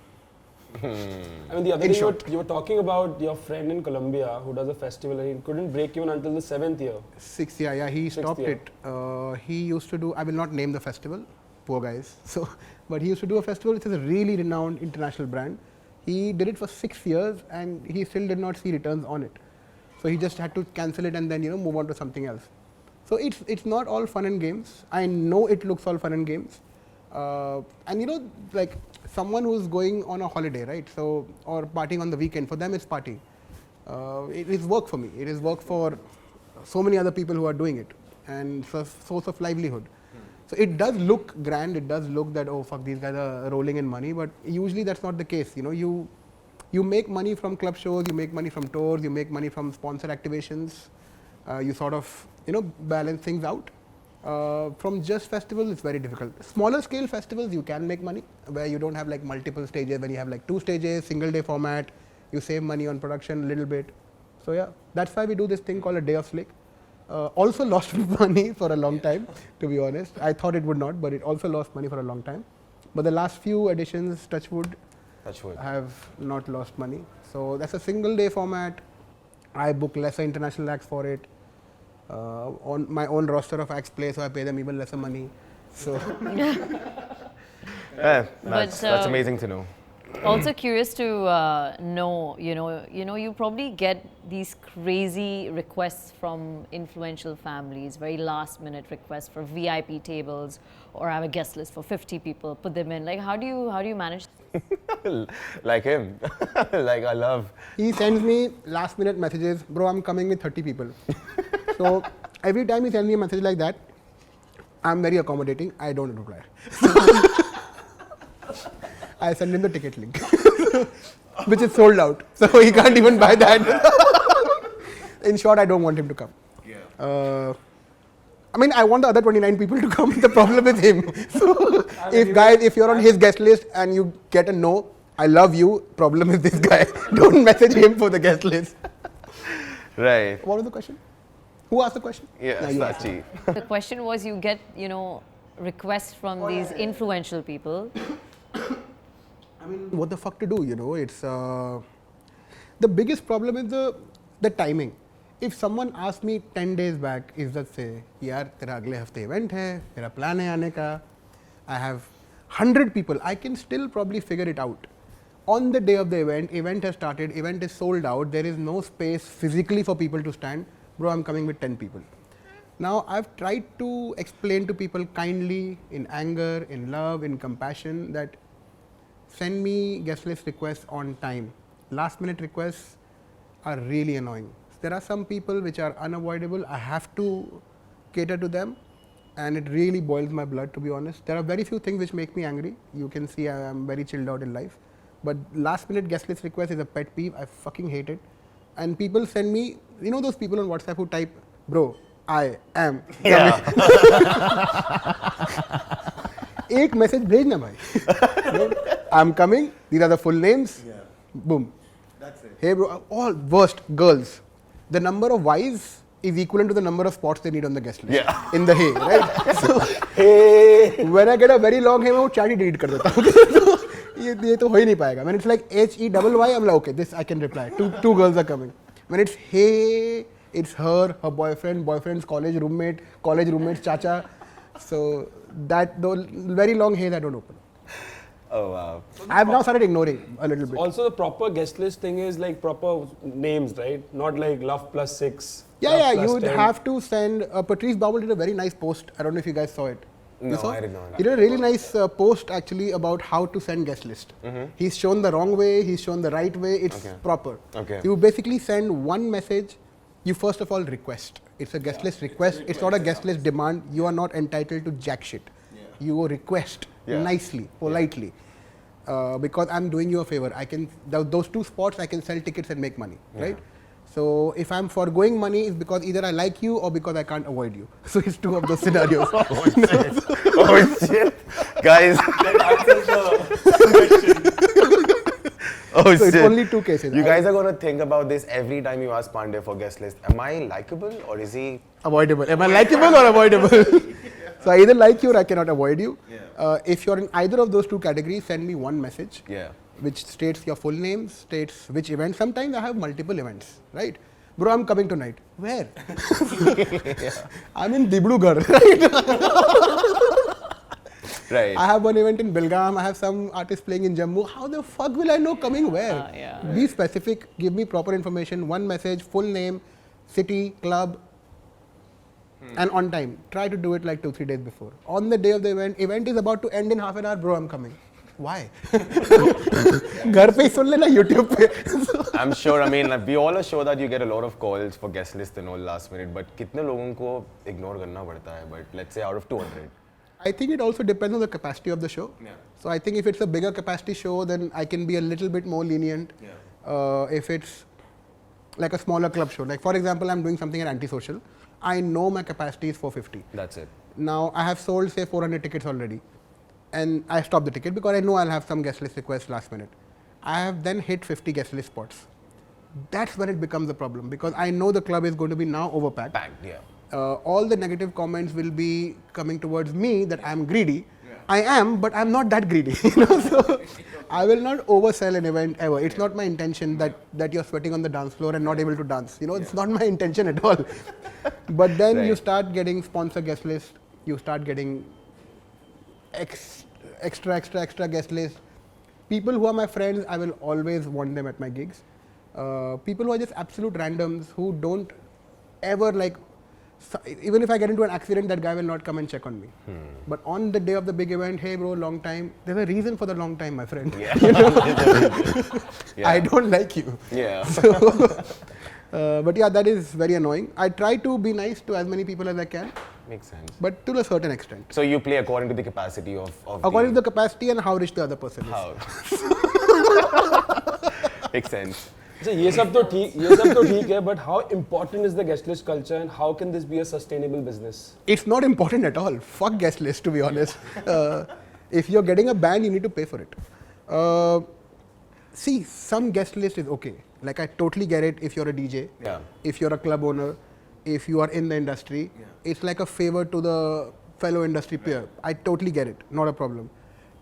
I mean, the other day you were talking about your friend in Colombia who does a festival and he couldn't break even until the 7th year. 6th year, yeah, he stopped it. He used to do, I will not name the festival, poor guys. So, but he used to do a festival which is a really renowned international brand. He did it for 6 years and he still did not see returns on it. So he just had to cancel it and then move on to something else. So it's not all fun and games. I know it looks all fun and games. And like someone who's going on a holiday, right? So, or partying on the weekend, for them it's party. It is work for me. It is work for so many other people who are doing it, and it's a source of livelihood. So it does look grand. It does look that, oh fuck, these guys are rolling in money, but usually that's not the case. You make money from club shows, you make money from tours, you make money from sponsor activations. You sort of balance things out. From just festivals, it's very difficult. Smaller scale festivals, you can make money where you don't have like multiple stages. When you have like 2 stages, single day format, you save money on production a little bit. So yeah, that's why we do this thing called a day of slick. Also lost money for a long time, to be honest. I thought it would not, but it also lost money for a long time. But the last few editions, touch wood, have not lost money. So that's a single day format. I book lesser international acts for it. On my own roster of acts play, so I pay them even lesser money. So that's amazing to know. Also curious to know, you probably get these crazy requests from influential families, very last minute requests for VIP tables, or I have a guest list for 50 people, put them in. Like, how do you manage? Like him. Like I love. He sends me last minute messages, bro, I'm coming with 30 people. So every time he sends me a message like that, I'm very accommodating. I don't reply. I send him the ticket link, which is sold out. So he can't even buy that. In short, I don't want him to come. I mean, I want the other 29 people to come. The problem is him. So if you're on his guest list and you get a no, I love you. Problem is this guy. Don't message him for the guest list. Right. What was the question? Who asked the question? Yeah, Sachi. The question was, you get, requests from these influential people. I mean, what the fuck to do, it's the biggest problem is the timing. If someone asked me 10 days back, इज्जत से यार तेरा अगले हफ्ते event है, मेरा plan है आने का, I have 100 people, I can still probably figure it out. On the day of the event has started, event is sold out, there is no space physically for people to stand, bro, I'm coming with 10 people. Now, I've tried to explain to people kindly, in anger, in love, in compassion, that send me guest list requests on time. Last minute requests are really annoying. There are some people which are unavoidable. I have to cater to them, and it really boils my blood, to be honest. There are very few things which make me angry. You can see I am very chilled out in life. But last minute guest list request is a pet peeve. I fucking hate it. And people send me, those people on WhatsApp who type, bro, I am coming. एक message भेजना भाई. I'm coming. These are the full names. Yeah. Boom. That's it. Hey bro, all worst girls. The number of Y's is equivalent to the number of spots they need on the guest list. Yeah. In the hey, right? So hey. When I get a very long hey, मैं वो chat ही delete कर देता हूँ. ये तो हो ही नहीं पाएगा. When it's like HEYY, I'm like okay, this I can reply. Two girls are coming. When it's hey, it's her boyfriend's college roommate's chacha. So that the very long hey, I don't open. Oh wow. I've now started ignoring a little bit. Also, the proper guest list thing is like proper names, right? Not like love plus 6. Yeah, you would have to send. Patrice Baumel did a very nice post. I don't know if you guys saw it. No, I did not. He did a really nice post actually about how to send guest list. He's shown the wrong way, he's shown the right way. It's proper. Okay. You basically send one message. You first of all request. It's a guest list request. It's not a guest list demand. You are not entitled to jack shit. You request nicely, politely. Because I'm doing you a favor. I can those 2 spots I can sell tickets and make money, right? So if I'm foregoing money, it's because either I like you or because I can't avoid you. So it's 2 of those scenarios. Oh shit, guys. Oh so shit. it's only 2 cases. You guys are gonna think about this every time you ask Pandey for guest list. Am I likable or is he avoidable? Am I likable or avoidable? So I either like you or I cannot avoid you. If you're in either of those 2 categories, send me one message. Which states your full name, states which event. Sometimes I have multiple events, right? Bro, I'm coming tonight. Where? I'm in Dibrugarh, right? I have one event in Belgaum. I have some artists playing in Jammu. How the fuck will I know coming where? Be specific. Give me proper information. One message, full name, city, club, and on time. Try to do it like 2-3 days before. On the day of the event is about to end in half an hour. Bro, I'm coming. Why? घर पे ही सुन लेना YouTube पे. I'm sure. I mean, we all are sure that you get a lot of calls for guest list and all last minute. But कितने लोगों को ignore करना पड़ता है? But let's say out of 200. I think it also depends on the capacity of the show. So I think if it's a bigger capacity show, then I can be a little bit more lenient. If it's like a smaller club show, like for example, I'm doing something at Antisocial. I know my capacity is 450. That's it. Now I have sold say 400 tickets already. And I stopped the ticket because I know I'll have some guest list requests last minute. I have then hit 50 guest list spots. That's when it becomes a problem because I know the club is going to be now overpacked. All the negative comments will be coming towards me that I'm greedy. I am, but I'm not that greedy. So I will not oversell an event ever. It's not my intention that you're sweating on the dance floor and not able to dance. It's not my intention at all. But then you start getting sponsor guest list. You start getting extra guest list. people who are my friends, I will always want them at my gigs. People who are just absolute randoms who don't ever like, even if I get into an accident, that guy will not come and check on me. But on the day of the big event, hey bro, long time. There's a reason for the long time, my friend. Yeah. I don't like you. Yeah. But yeah, that is very annoying. I try to be nice to as many people as I can, Makes sense. but to a certain extent. So you play according to the capacity of According to the capacity and how rich the other person is. how. Makes sense. So ये सब तो ठीक है, but how important is the guest list culture and how can this be a sustainable business? It's not important at all. Fuck guest list, to be honest. If you're getting a band, you need to pay for it. See, some guest list is okay. Like I totally get it if you're a DJ, Yeah. if you're a club owner, if you are in the industry. It's like a favor to the fellow industry peer. I totally get it. Not a problem.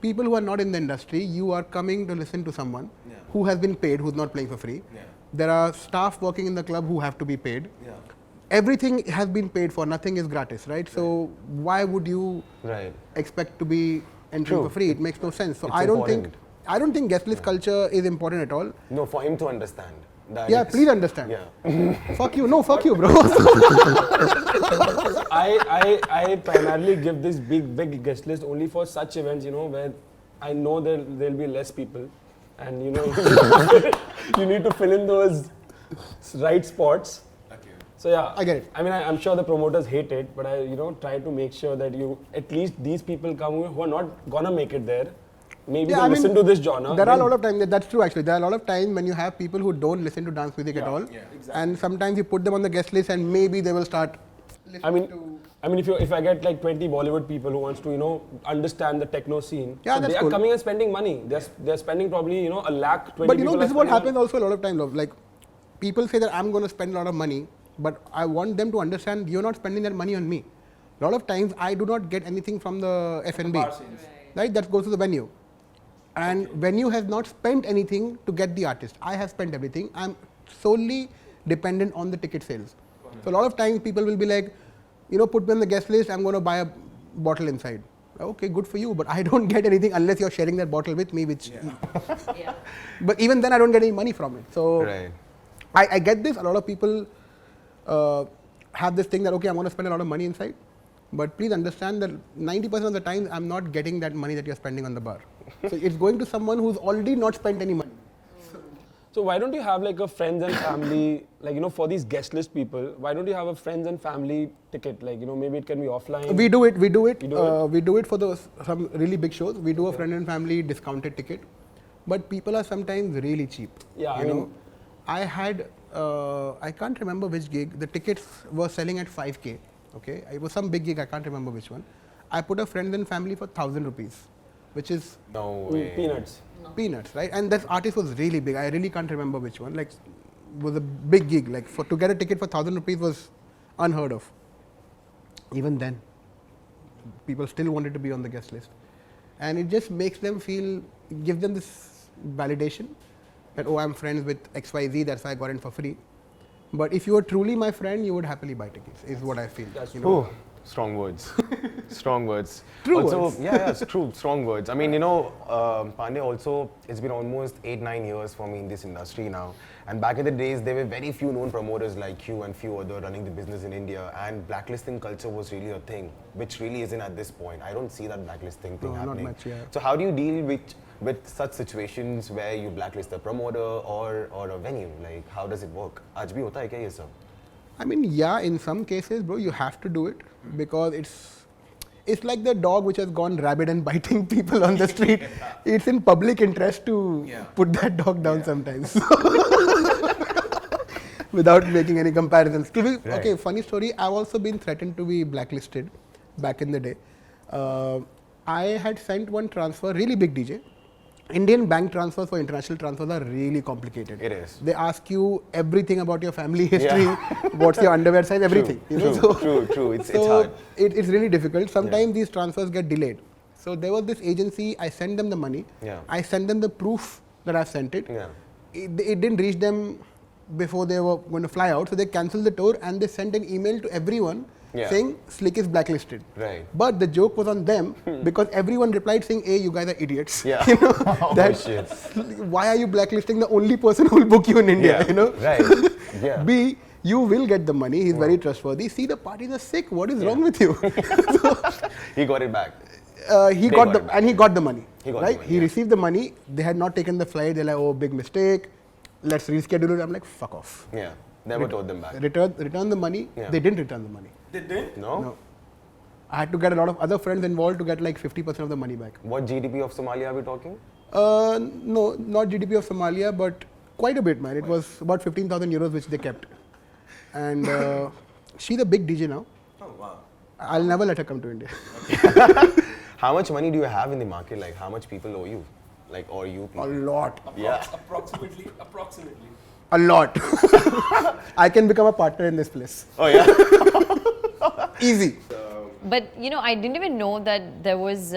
People who are not in the industry, you are coming to listen to someone who has been paid, who's not playing for free. There are staff working in the club who have to be paid. Everything has been paid for, nothing is gratis, right? So why would you Right. expect to be entering True. for free? It makes no sense. So It's I don't important. think guest list culture is important at all. No, for him to understand. That Yeah, it's- please understand. Yeah. Fuck you. No, fuck you, bro. I primarily give this big guest list only for such events, you know, where I know there'll be less people, and you know, you need to fill in those right spots. So yeah, I get it. I mean, I'm sure the promoters hate it, but I try to make sure that at least these people come who are not gonna make it there. Maybe Yeah, they I mean, listen to this genre. There are a then- lot of times, that's true actually. There are a lot of times when you have people who don't listen to dance music at all. And sometimes you put them on the guest list and maybe they will start I mean, if I get like 20 Bollywood people who wants to understand the techno scene, Yeah, so that's they are cool. coming and spending money. They're spending probably a lakh. 20 But people this are is what spending happens also a lot of times. Like people say that I'm going to spend a lot of money, but I want them to understand you're not spending that money on me. A lot of times I do not get anything from the F&B, right? That goes to the venue. And venue has not spent anything to get the artist. I have spent everything. I'm solely dependent on the ticket sales. So a lot of times people will be like, put me on the guest list, I'm going to buy a bottle inside. Okay, good for you, but I don't get anything unless you're sharing that bottle with me, which... Yeah. But even then I don't get any money from it. So Right. I get this. A lot of people have this thing that, okay, I'm going to spend a lot of money inside. But please understand that 90% of the time, I'm not getting that money that you're spending on the bar. So it's going to someone who's already not spent any money. So why don't you have like a friends and family, for these guest list people, why don't you have a friends and family ticket? Like, maybe it can be offline. We do it. We do it. You do We do it for some really big shows. We do a friend and family discounted ticket. But people are sometimes really cheap. Yeah, I you know, mean- I had, I can't remember which gig. The tickets were selling at 5K. Okay, it was some big gig. I can't remember which one. I put a friends and family for 1,000 rupees, which is No way. Peanuts. peanuts, right? And that artist was really big. I really can't remember which one. Like, was a big gig. Like, to get a ticket for 1,000 rupees was unheard of. Even then, people still wanted to be on the guest list, and it just makes them feel, gives them this validation that, oh, I'm friends with XYZ, that's why I got in for free. But if you were truly my friend, you would happily buy tickets, is what I feel. That's you know? Ooh, strong words. Strong words. True also, words. Yeah, it's true. Strong words. I mean, Pandey also, it's been almost 8-9 years for me in this industry now. And back in the days, there were very few known promoters like you and few other running the business in India. And blacklisting culture was really a thing, which really isn't at this point. I don't see that blacklisting thing No, not happening. much, yeah. So how do you deal with such situations where you blacklist a promoter or a venue? Like, how does it work? Aaj bhi hota hai kya ye sab? I mean, yeah, in some cases, bro, you have to do it because it's like the dog which has gone rabid and biting people on the street. It's in public interest to put that dog down sometimes. Without making any comparisons. Okay, funny story. I've also been threatened to be blacklisted back in the day. I had sent one transfer, really big DJ. Indian bank transfers for international transfers are really complicated. It is. They ask you everything about your family history, what's your underwear size, everything. True. It's hard. It's really difficult. Sometimes these transfers get delayed. So there was this agency, I sent them the money. Yeah. I sent them the proof that I've sent it. Yeah. It didn't reach them before they were going to fly out. So they cancelled the tour and they sent an email to everyone saying Slick is blacklisted. Right. But the joke was on them because everyone replied saying, "Hey, you guys are idiots." Yeah. You know, Oh, shit. why are you blacklisting the only person who will book you in India? Yeah. You know. Right. Yeah. B, you will get the money. He's very trustworthy. C, the parties are sick. What is wrong with you? He got it back. He They got got it the back. and he got the money. He got the right? money, He yeah. received the money. They had not taken the flight. They're like, "Oh, big mistake. Let's reschedule it." I'm like, "Fuck off." Yeah. Never told them back. Return the money. Yeah. They didn't return the money. No? No. I had to get a lot of other friends involved to get like 50% of the money back. What GDP of Somalia are we talking? No, not GDP of Somalia, but quite a bit, man. It was about 15,000 euros which they kept. And she's a big DJ now. Oh, wow. I'll never let her come to India. How much money do you have in the market? Like, how much people owe you? Like, or you A people? lot. Yeah. Approximately. A lot. I can become a partner in this place. Oh, yeah? Easy. But you know, I didn't even know that there was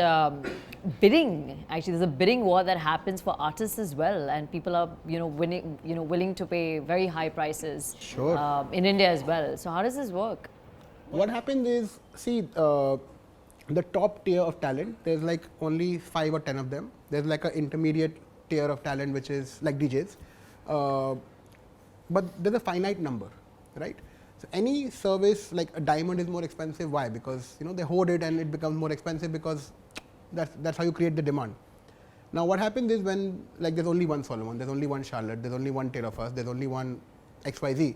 bidding. Actually, there's a bidding war that happens for artists as well, and people are willing to pay very high prices. Sure. In India as well. So how does this work? What happens is, see, the top tier of talent, there's like only 5 or 10 of them. There's like an intermediate tier of talent, which is like DJs. But there's a finite number, right? So any service like a diamond is more expensive. Why? Because they hoard it and it becomes more expensive because that's how you create the demand. Now what happens is when like there's only one Solomon, there's only one Charlotte, there's only one Terra First, there's only one XYZ.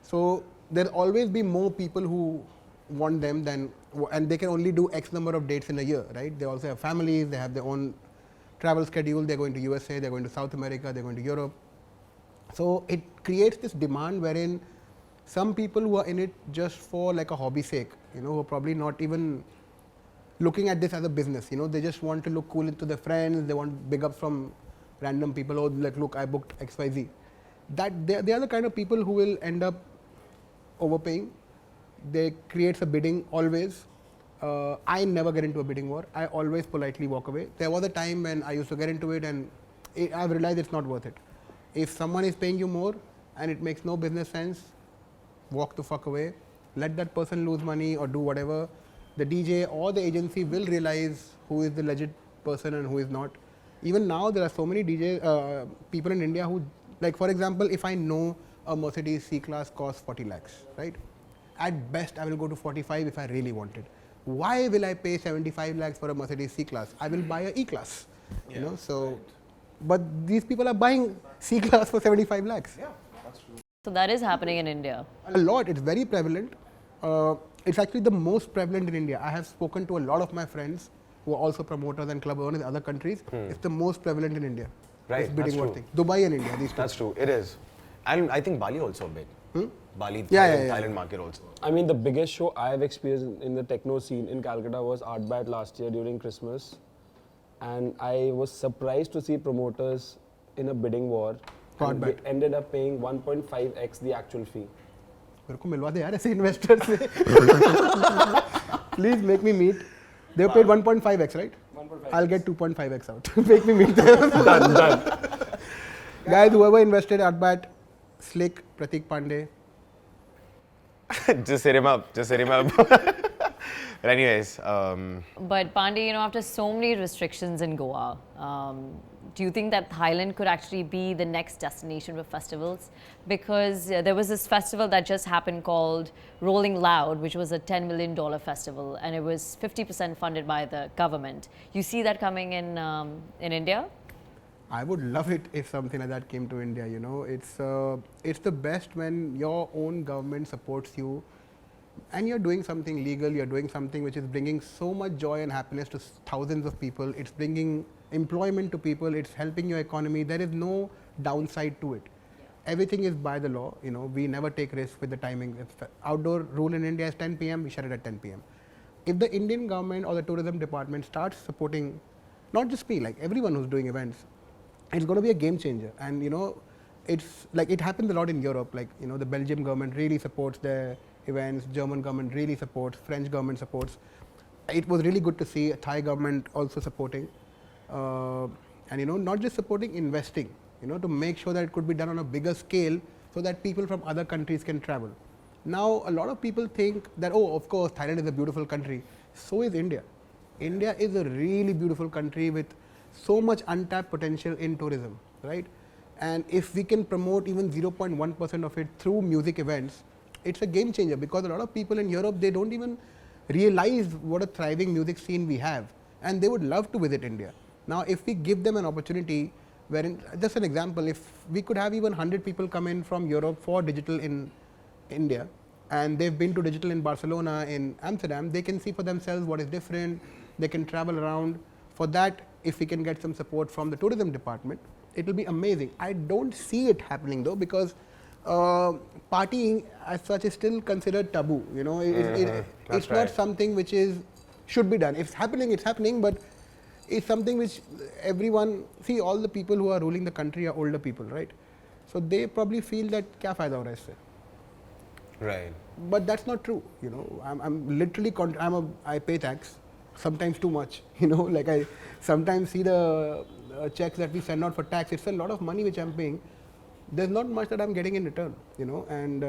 So there'll always be more people who want them than, and they can only do X number of dates in a year, right? They also have families, they have their own travel schedule, they're going to USA, they're going to South America, they're going to Europe. So it creates this demand wherein some people who are in it just for like a hobby sake, who are probably not even looking at this as a business, they just want to look cool to their friends, they want big ups from random people, oh like look, I booked XYZ. That they are the kind of people who will end up overpaying. They creates a bidding always. I never get into a bidding war. I always politely walk away. There was a time when I used to get into it and I've realized it's not worth it. If someone is paying you more and it makes no business sense, walk the fuck away. Let that person lose money or do whatever. The DJ or the agency will realize who is the legit person and who is not. Even now there are so many DJ people in India who, like for example, if I know a Mercedes C-Class costs 40 lakhs, right? At best I will go to 45 if I really want it. Why will I pay 75 lakhs for a Mercedes C-Class? I will buy a E-Class, so. Right. But these people are buying C-Class for 75 lakhs. Yeah, that's true. So that is happening in India. A lot. It's very prevalent. It's actually the most prevalent in India. I have spoken to a lot of my friends who are also promoters and club owners in other countries. It's the most prevalent in India. Right, that's true. Thing. Dubai and India, these two. That's true. It is. And I think Bali also a bit. Bali, Thailand market also. I mean, the biggest show I've experienced in the techno scene in Calcutta was Art Bat last year during Christmas. And I was surprised to see promoters in a bidding war. And they ended up paying 1.5x the actual fee. मेरे को मिलवा दे यार ऐसे investors से. Please make me meet. They paid 1.5x, right? 1.5x. I'll get 2.5x out. Make me meet them. Done. Guys, whoever invested at Bat, Slick, Prateek Pandey. Just hit him up. But anyways. But Pandey, after so many restrictions in Goa, do you think that Thailand could actually be the next destination for festivals? Because there was this festival that just happened called Rolling Loud, which was a $10 million festival, and it was 50% funded by the government. You see that coming in India? I would love it if something like that came to India. It's the best when your own government supports you, and you're doing something legal. You're doing something which is bringing so much joy and happiness to thousands of people. It's bringing employment to people. It's helping your economy. There is no downside to it. Yeah. Everything is by the law. We never take risks with the timing. If the outdoor rule in India is 10 p.m., we shut it at 10 p.m. If the Indian government or the tourism department starts supporting, not just me, like everyone who's doing events, it's going to be a game changer. And it's like it happens a lot in Europe. Like the Belgium government really supports their events. German government really supports. French government supports. It was really good to see a Thai government also supporting. And not just supporting, investing, to make sure that it could be done on a bigger scale so that people from other countries can travel. Now, a lot of people think that, oh, of course, Thailand is a beautiful country. So is India. India is a really beautiful country with so much untapped potential in tourism, right? And if we can promote even 0.1% of it through music events, it's a game changer, because a lot of people in Europe, they don't even realize what a thriving music scene we have, and they would love to visit India. Now, if we give them an opportunity, wherein, just an example, if we could have even 100 people come in from Europe for digital in India, and they've been to digital in Barcelona, in Amsterdam, they can see for themselves what is different, they can travel around. For that, if we can get some support from the tourism department, it will be amazing. I don't see it happening though, because partying as such is still considered taboo. You know, it's not something which should be done. If it's happening, but it's something which everyone, see, all the people who are ruling the country are older people, right? So they probably feel that kya fayda ho raha hai isse? Right. But that's not true. You know, I'm literally I pay tax, sometimes too much. You know, like I sometimes see the checks that we send out for tax. It's a lot of money which I'm paying. There's not much that I'm getting in return. You know, and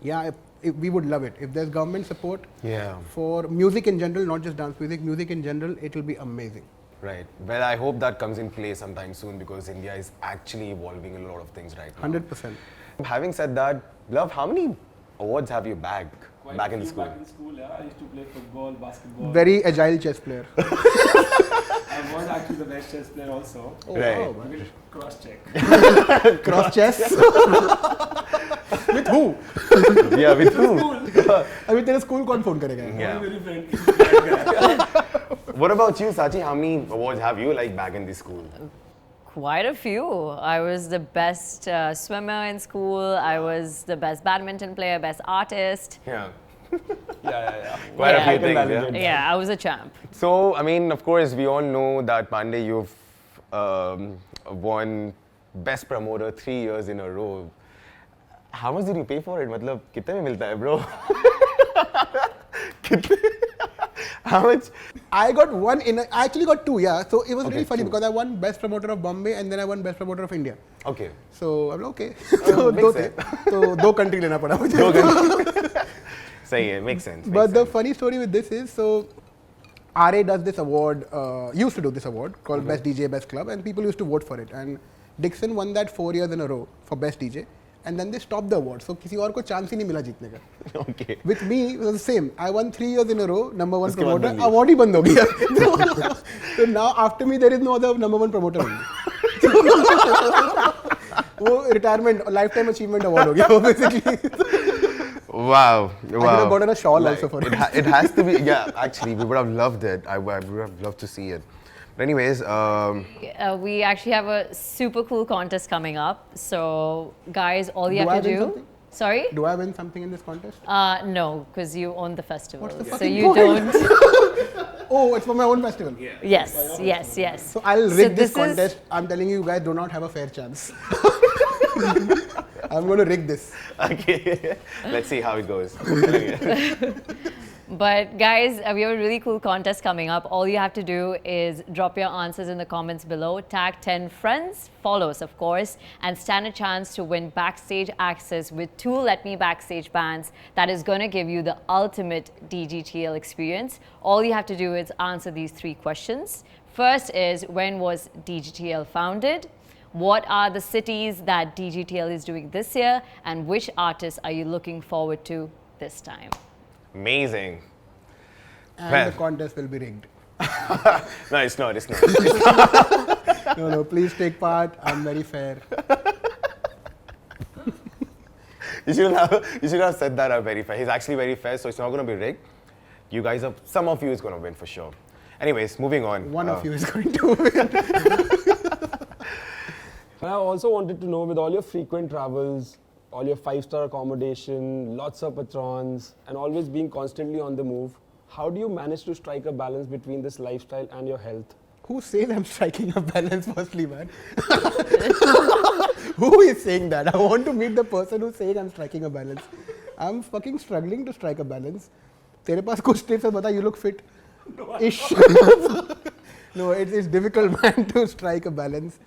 yeah, if we would love it if there's government support. Yeah. For music in general, not just dance music. Music in general, it will be amazing. Right. Well, I hope that comes in play sometime soon, because India is actually evolving in a lot of things right now. 100%. Having said that, Love, how many awards have you bagged back in the school? Back in school, yeah. I used to play football, basketball. Very agile chess player. I was actually the best chess player also. Oh, Right. wow, You man. can cross-check. Cross chess. With who? Yeah, with who? अभी तेरे school कौन phone करेगा? Yeah. Very friendly. What about you, Sachi? How many awards have you back in the school? Quite a few. I was the best swimmer in school. I was the best badminton player, best artist. Yeah. Yeah. Quite Yeah. a few things, yeah. Yeah, I was a champ. So, I mean, of course, we all know that Pandey, you've won Best Promoter 3 years in a row. How much did you pay for it? मतलब कितने में मिलता है, bro? How much? I got one I actually got two, yeah. So it was Okay, really funny two. because I won Best Promoter of Bombay and then I won Best Promoter of India. Okay. So I'm like, okay. So makes दो थे. तो दो country लेना पड़ा मुझे. सही है, makes sense. But the funny story with this is, so RA does this award, used to do this award called Best DJ, Best Club, and people used to vote for it. And Dixon won that 4 years in a row for Best DJ. And then they stopped the award. So किसी और को chance ही नहीं मिला जीतने का. Okay. With me, it was the same. I won 3 years in a row, number one उसके बाद promoter. बंद ही. Award ही बंद हो गया. So now after me, there is no other number one promoter only. वो retirement, lifetime achievement award हो गया वो basically. Wow. I could have gotten a shawl also for it. It has to be, yeah, actually, we would have loved it. I would have loved to see it. But anyways, We actually have a super cool contest coming up. So, guys, all you Do have to I win do. something? Sorry? Do I win something in this contest? No, because you own the festival. What's the so fucking you point? don't. Oh, it's for my own festival. Yeah. Yes. So I'll So rig this this is- contest. I'm telling you guys, do not have a fair chance. I'm going to rig this. okay, let's see how it goes. But guys, we have a really cool contest coming up. All you have to do is drop your answers in the comments below, tag 10 friends, follow us of course, and stand a chance to win backstage access with 2 Let Me Backstage bands that is going to give you the ultimate DGTL experience. All you have to do is answer these 3 questions. First is, when was DGTL founded? What are the cities that DGTL is doing this year? And which artists are you looking forward to this time? Amazing. And Well. the contest will be rigged. No, it's not. It's not. No, please take part. I'm very fair. You should have said that. I'm very fair. He's actually very fair, so it's not going to be rigged. You guys are. Some of you is going to win for sure. Anyways, moving on. One of you is going to win. I also wanted to know, with all your frequent travels, all your 5-star accommodation, lots of patrons, and always being constantly on the move, how do you manage to strike a balance between this lifestyle and your health? Who says I'm striking a balance firstly, man? Who is saying that? I want to meet the person who's saying I'm striking a balance. I'm fucking struggling to strike a balance. तेरे पास कुछ tips है, बता, you look fit. Ish. No, it's difficult, man, to strike a balance.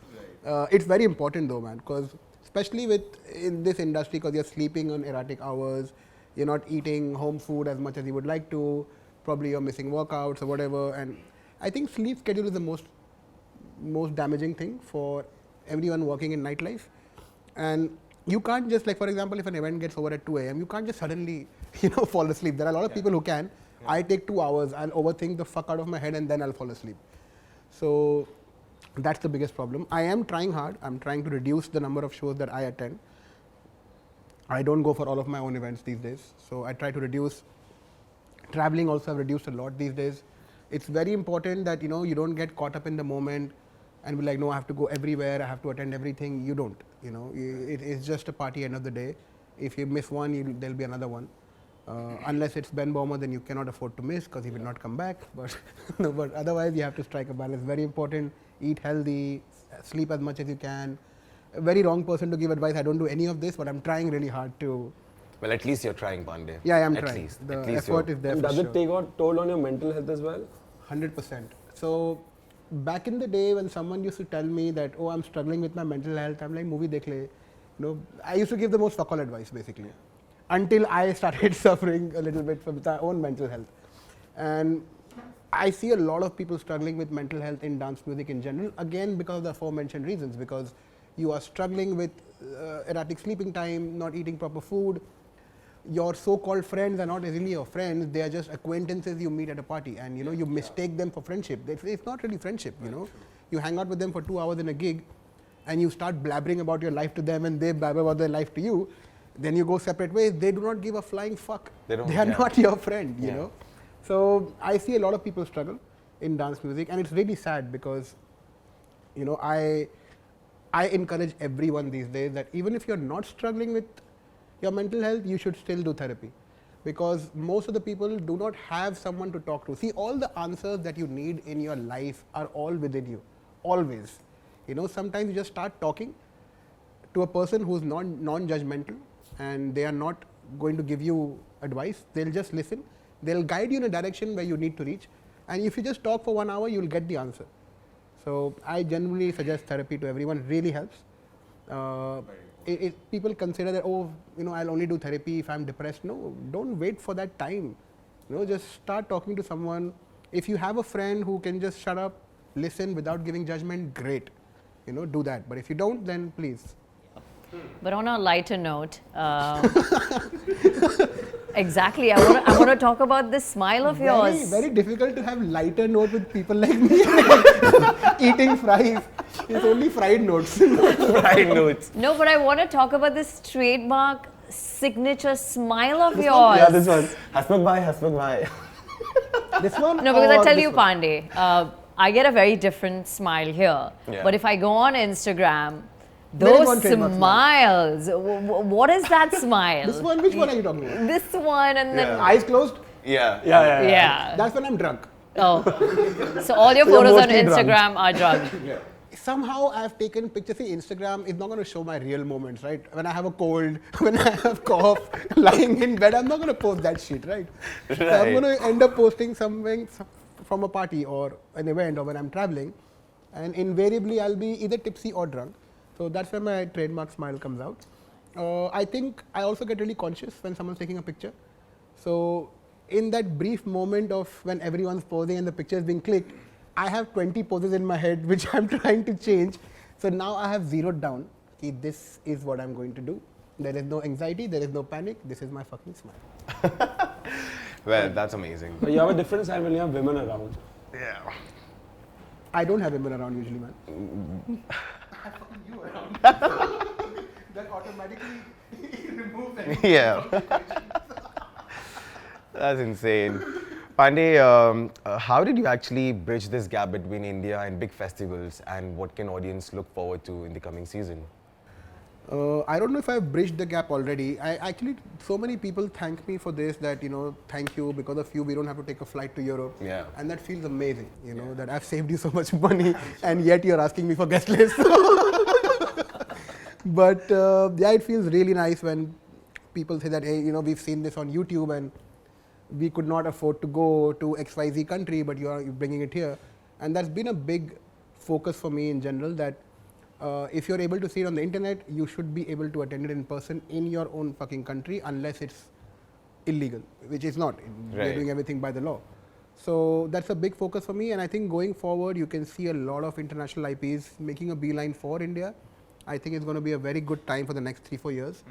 It's very important though, man, because especially with in this industry, because you're sleeping on erratic hours, you're not eating home food as much as you would like to, probably you're missing workouts or whatever. And I think sleep schedule is the most damaging thing for everyone working in nightlife. And you can't just, like, for example, if an event gets over at 2 a.m., you can't just suddenly, fall asleep. There are a lot of people who can. I take 2 hours, I'll overthink the fuck out of my head and then I'll fall asleep. So that's the biggest problem. I am trying hard. I'm trying to reduce the number of shows that I attend. I don't go for all of my own events these days. So I try to reduce. Traveling also I've reduced a lot these days. It's very important that, you don't get caught up in the moment and be like, no, I have to go everywhere, I have to attend everything. You don't, it's just a party end of the day. If you miss one, there'll be another one. Unless it's Ben Bomber, then you cannot afford to miss because he will not come back. But no, but otherwise you have to strike a balance. Very important. Eat healthy, sleep as much as you can. A very wrong person to give advice. I don't do any of this, but I'm trying really hard to. Well, at least you're trying, Pandey. Yeah, I am at trying. Least. The at least effort is there. And for does sure. it take a toll on your mental health as well? 100%. So back in the day when someone used to tell me that, oh, I'm struggling with my mental health, I'm like, movie dekh le. I used to give the most fuck all advice basically, until I started suffering a little bit from my own mental health. And I see a lot of people struggling with mental health in dance music in general, again because of the aforementioned reasons, because you are struggling with erratic sleeping time, not eating proper food. Your so-called friends are not really your friends, they are just acquaintances you meet at a party, and you mistake them for friendship. It's not really friendship, You hang out with them for 2 hours in a gig and you start blabbering about your life to them and they blabber about their life to you. Then you go separate ways. They do not give a flying fuck. They are not your friend, you know. So I see a lot of people struggle in dance music, and it's really sad because, I encourage everyone these days that even if you're not struggling with your mental health, you should still do therapy, because most of the people do not have someone to talk to. See, all the answers that you need in your life are all within you, always. Sometimes you just start talking to a person who's non-judgmental, and they are not going to give you advice. They'll just listen. They'll guide you in a direction where you need to reach. And if you just talk for 1 hour, you'll get the answer. So I generally suggest therapy to everyone. It really helps. People consider that, I'll only do therapy if I'm depressed. No, don't wait for that time. Just start talking to someone. If you have a friend who can just shut up, listen without giving judgment, great. Do that. But if you don't, then please. But on a lighter note, exactly, I want to talk about this smile of yours. Very difficult to have lighter note with people like me. Eating fries. It's only fried notes. Fried notes. No, but I want to talk about this trademark signature smile of yours. Yeah, this one. Hasmukh bhai. This one? No, because I tell you, Pandey, I get a very different smile here. Yeah. But if I go on Instagram, There is those one trademark smiles, what is that smile? This one, which one are you talking about? This one and then... Eyes closed? Yeah. That's when I'm drunk. Oh. So all your So you're photos on mostly drunk. Instagram are drunk. Somehow I've taken pictures. See, Instagram is not going to show my real moments, right? When I have a cold, when I have cough, lying in bed, I'm not going to post that shit, right? So I'm going to end up posting something from a party or an event or when I'm traveling, and invariably I'll be either tipsy or drunk. So that's where my trademark smile comes out. I think I also get really conscious when someone's taking a picture. So in that brief moment of when everyone's posing and the picture is being clicked, I have 20 poses in my head which I'm trying to change. So now I have zeroed down. Okay, this is what I'm going to do. There is no anxiety, there is no panic. This is my fucking smile. Well, that's amazing. But you have a different side when you have women around. Yeah. I don't have women around usually, man. I have fucking you around. That automatically removes anything. Yeah. That's insane. Pandey, how did you actually bridge this gap between India and big festivals, and what can audience look forward to in the coming season? I don't know if I've bridged the gap already. So many people thank me for this, that, thank you, because of you, we don't have to take a flight to Europe. Yeah. And that feels amazing, that I've saved you so much money and yet you're asking me for guest list. But it feels really nice when people say that, hey, we've seen this on YouTube and we could not afford to go to XYZ country, but you're bringing it here. And that's been a big focus for me in general, that If you're able to see it on the internet, you should be able to attend it in person in your own fucking country, unless it's illegal, which is not. We're Right. doing everything by the law. So that's a big focus for me, and I think going forward, you can see a lot of international IPs making a beeline for India. I think it's going to be a very good time for the next 3-4 years.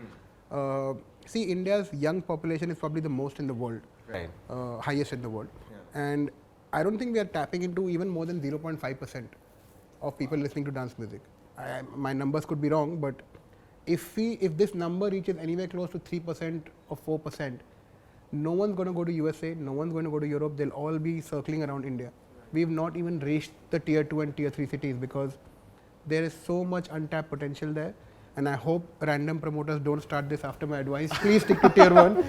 See, India's young population is probably the most in the world, Right. highest in the world, and I don't think we are tapping into even more than 0.5% of people listening to dance music. My numbers could be wrong, but if this number reaches anywhere close to 3% or 4%, no one's going to go to USA, no one's going to go to Europe, they'll all be circling around India. We've not even reached the tier 2 and tier 3 cities because there is so much untapped potential there. And I hope random promoters don't start this after my advice. Please stick to tier 1.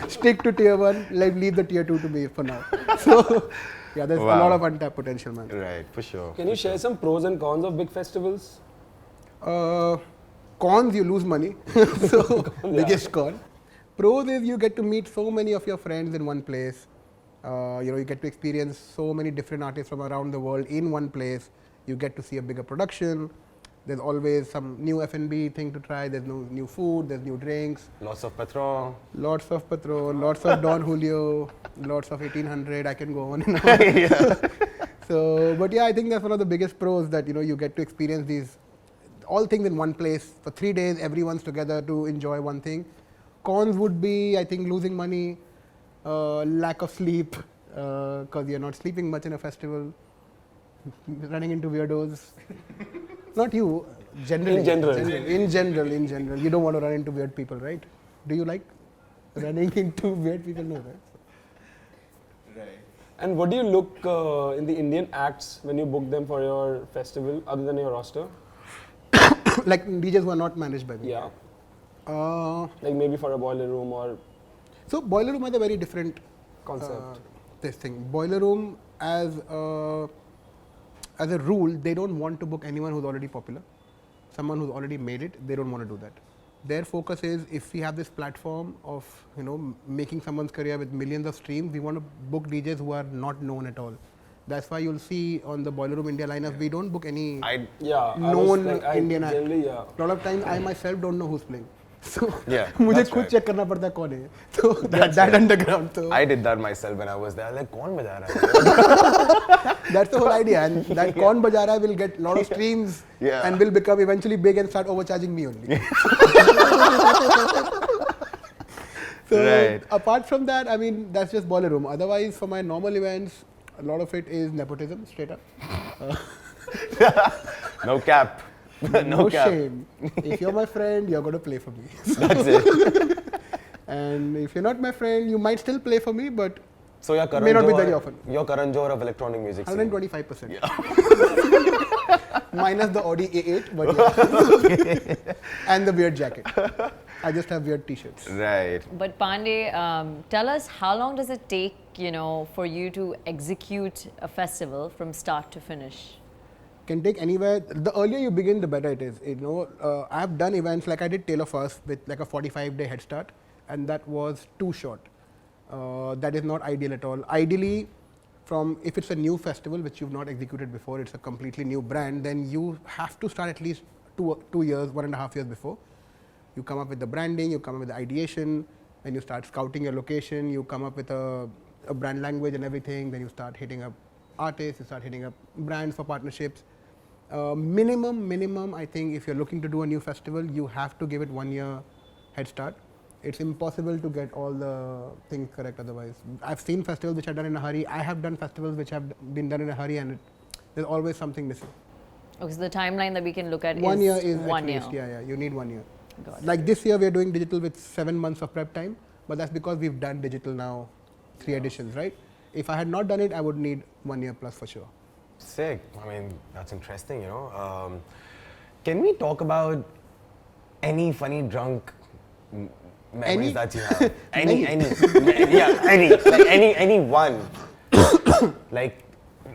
Stick to tier 1. Leave the tier 2 to me for now. So, yeah, there's a lot of untapped potential, man. Right, for sure. Can you share some pros and cons of big festivals? Cons, you lose money. So, biggest con. Pros is you get to meet so many of your friends in one place. You get to experience so many different artists from around the world in one place. You get to see a bigger production. There's always some new F&B thing to try. There's no new food. There's new drinks. Lots of Patron. Lots of Patron. Lots of Don Julio. Lots of 1800. I can go on and on. So, but yeah, I think that's one of the biggest pros that you get to experience these all things in one place for 3 days. Everyone's together to enjoy one thing. Cons would be, I think, losing money, lack of sleep, because you're not sleeping much in a festival, running into weirdos. Not you, generally. In general. You don't want to run into weird people, right? Do you like running into weird people? No, right? Right. And what do you look in the Indian acts when you book them for your festival, other than your roster? Like DJs who are not managed by me. Yeah. Like maybe for a boiler room or So Boiler Room has a very different concept. This thing. Boiler Room as a rule, they don't want to book anyone who's already popular. Someone who's already made it, they don't want to do that. Their focus is, if we have this platform of making someone's career with millions of streams, we want to book DJs who are not known at all. That's why you'll see on the Boiler Room India lineup, we don't book any known Indian act. A lot of times I myself don't know who's playing. So मुझे खुद check करना पड़ता है कौन है. So that underground. So I did that myself when I was there. Like, कौन बजा रहा है? That's the whole idea, and that कौन बजा रहा है will get lot of streams and will become eventually big and start overcharging me only. So apart from that, I mean, that's just Boiler Room. Otherwise, for my normal events, a lot of it is nepotism, straight up. No cap. No shame. If you're my friend, you're going to play for me. That's it. And if you're not my friend, you might still play for me, but so you're Karan may not be Johar, very often. You're Karan Johar of electronic music. 125%. Yeah. Minus the Audi A8, but yeah. And the weird jacket. I just have weird t-shirts. Right. But Pandey, tell us, how long does it take, for you to execute a festival from start to finish? Can take anywhere. The earlier you begin, the better it is. I have done events like I did Taylor First with like a 45-day head start, and that was too short. That is not ideal at all. Ideally, if it's a new festival which you've not executed before, it's a completely new brand, then you have to start at least 2 years, 1.5 years before. You come up with the branding, you come up with the ideation, and you start scouting your location, you come up with a brand language and everything, then you start hitting up artists, you start hitting up brands for partnerships. Minimum, I think if you're looking to do a new festival, you have to give it 1 year head start. It's impossible to get all the things correct otherwise. I've seen festivals which are done in a hurry. I have done festivals which have been done in a hurry, and there's always something missing. Okay, so the timeline that we can look at 1 year is 1 at year. least, yeah, you need 1 year. Like this year, we're doing digital with 7 months of prep time, but that's because we've done digital now 3 editions, right? If I had not done it, I would need 1 year plus for sure. Sick. I mean, that's interesting, Can we talk about any funny drunk memories that you have? Any one. Like,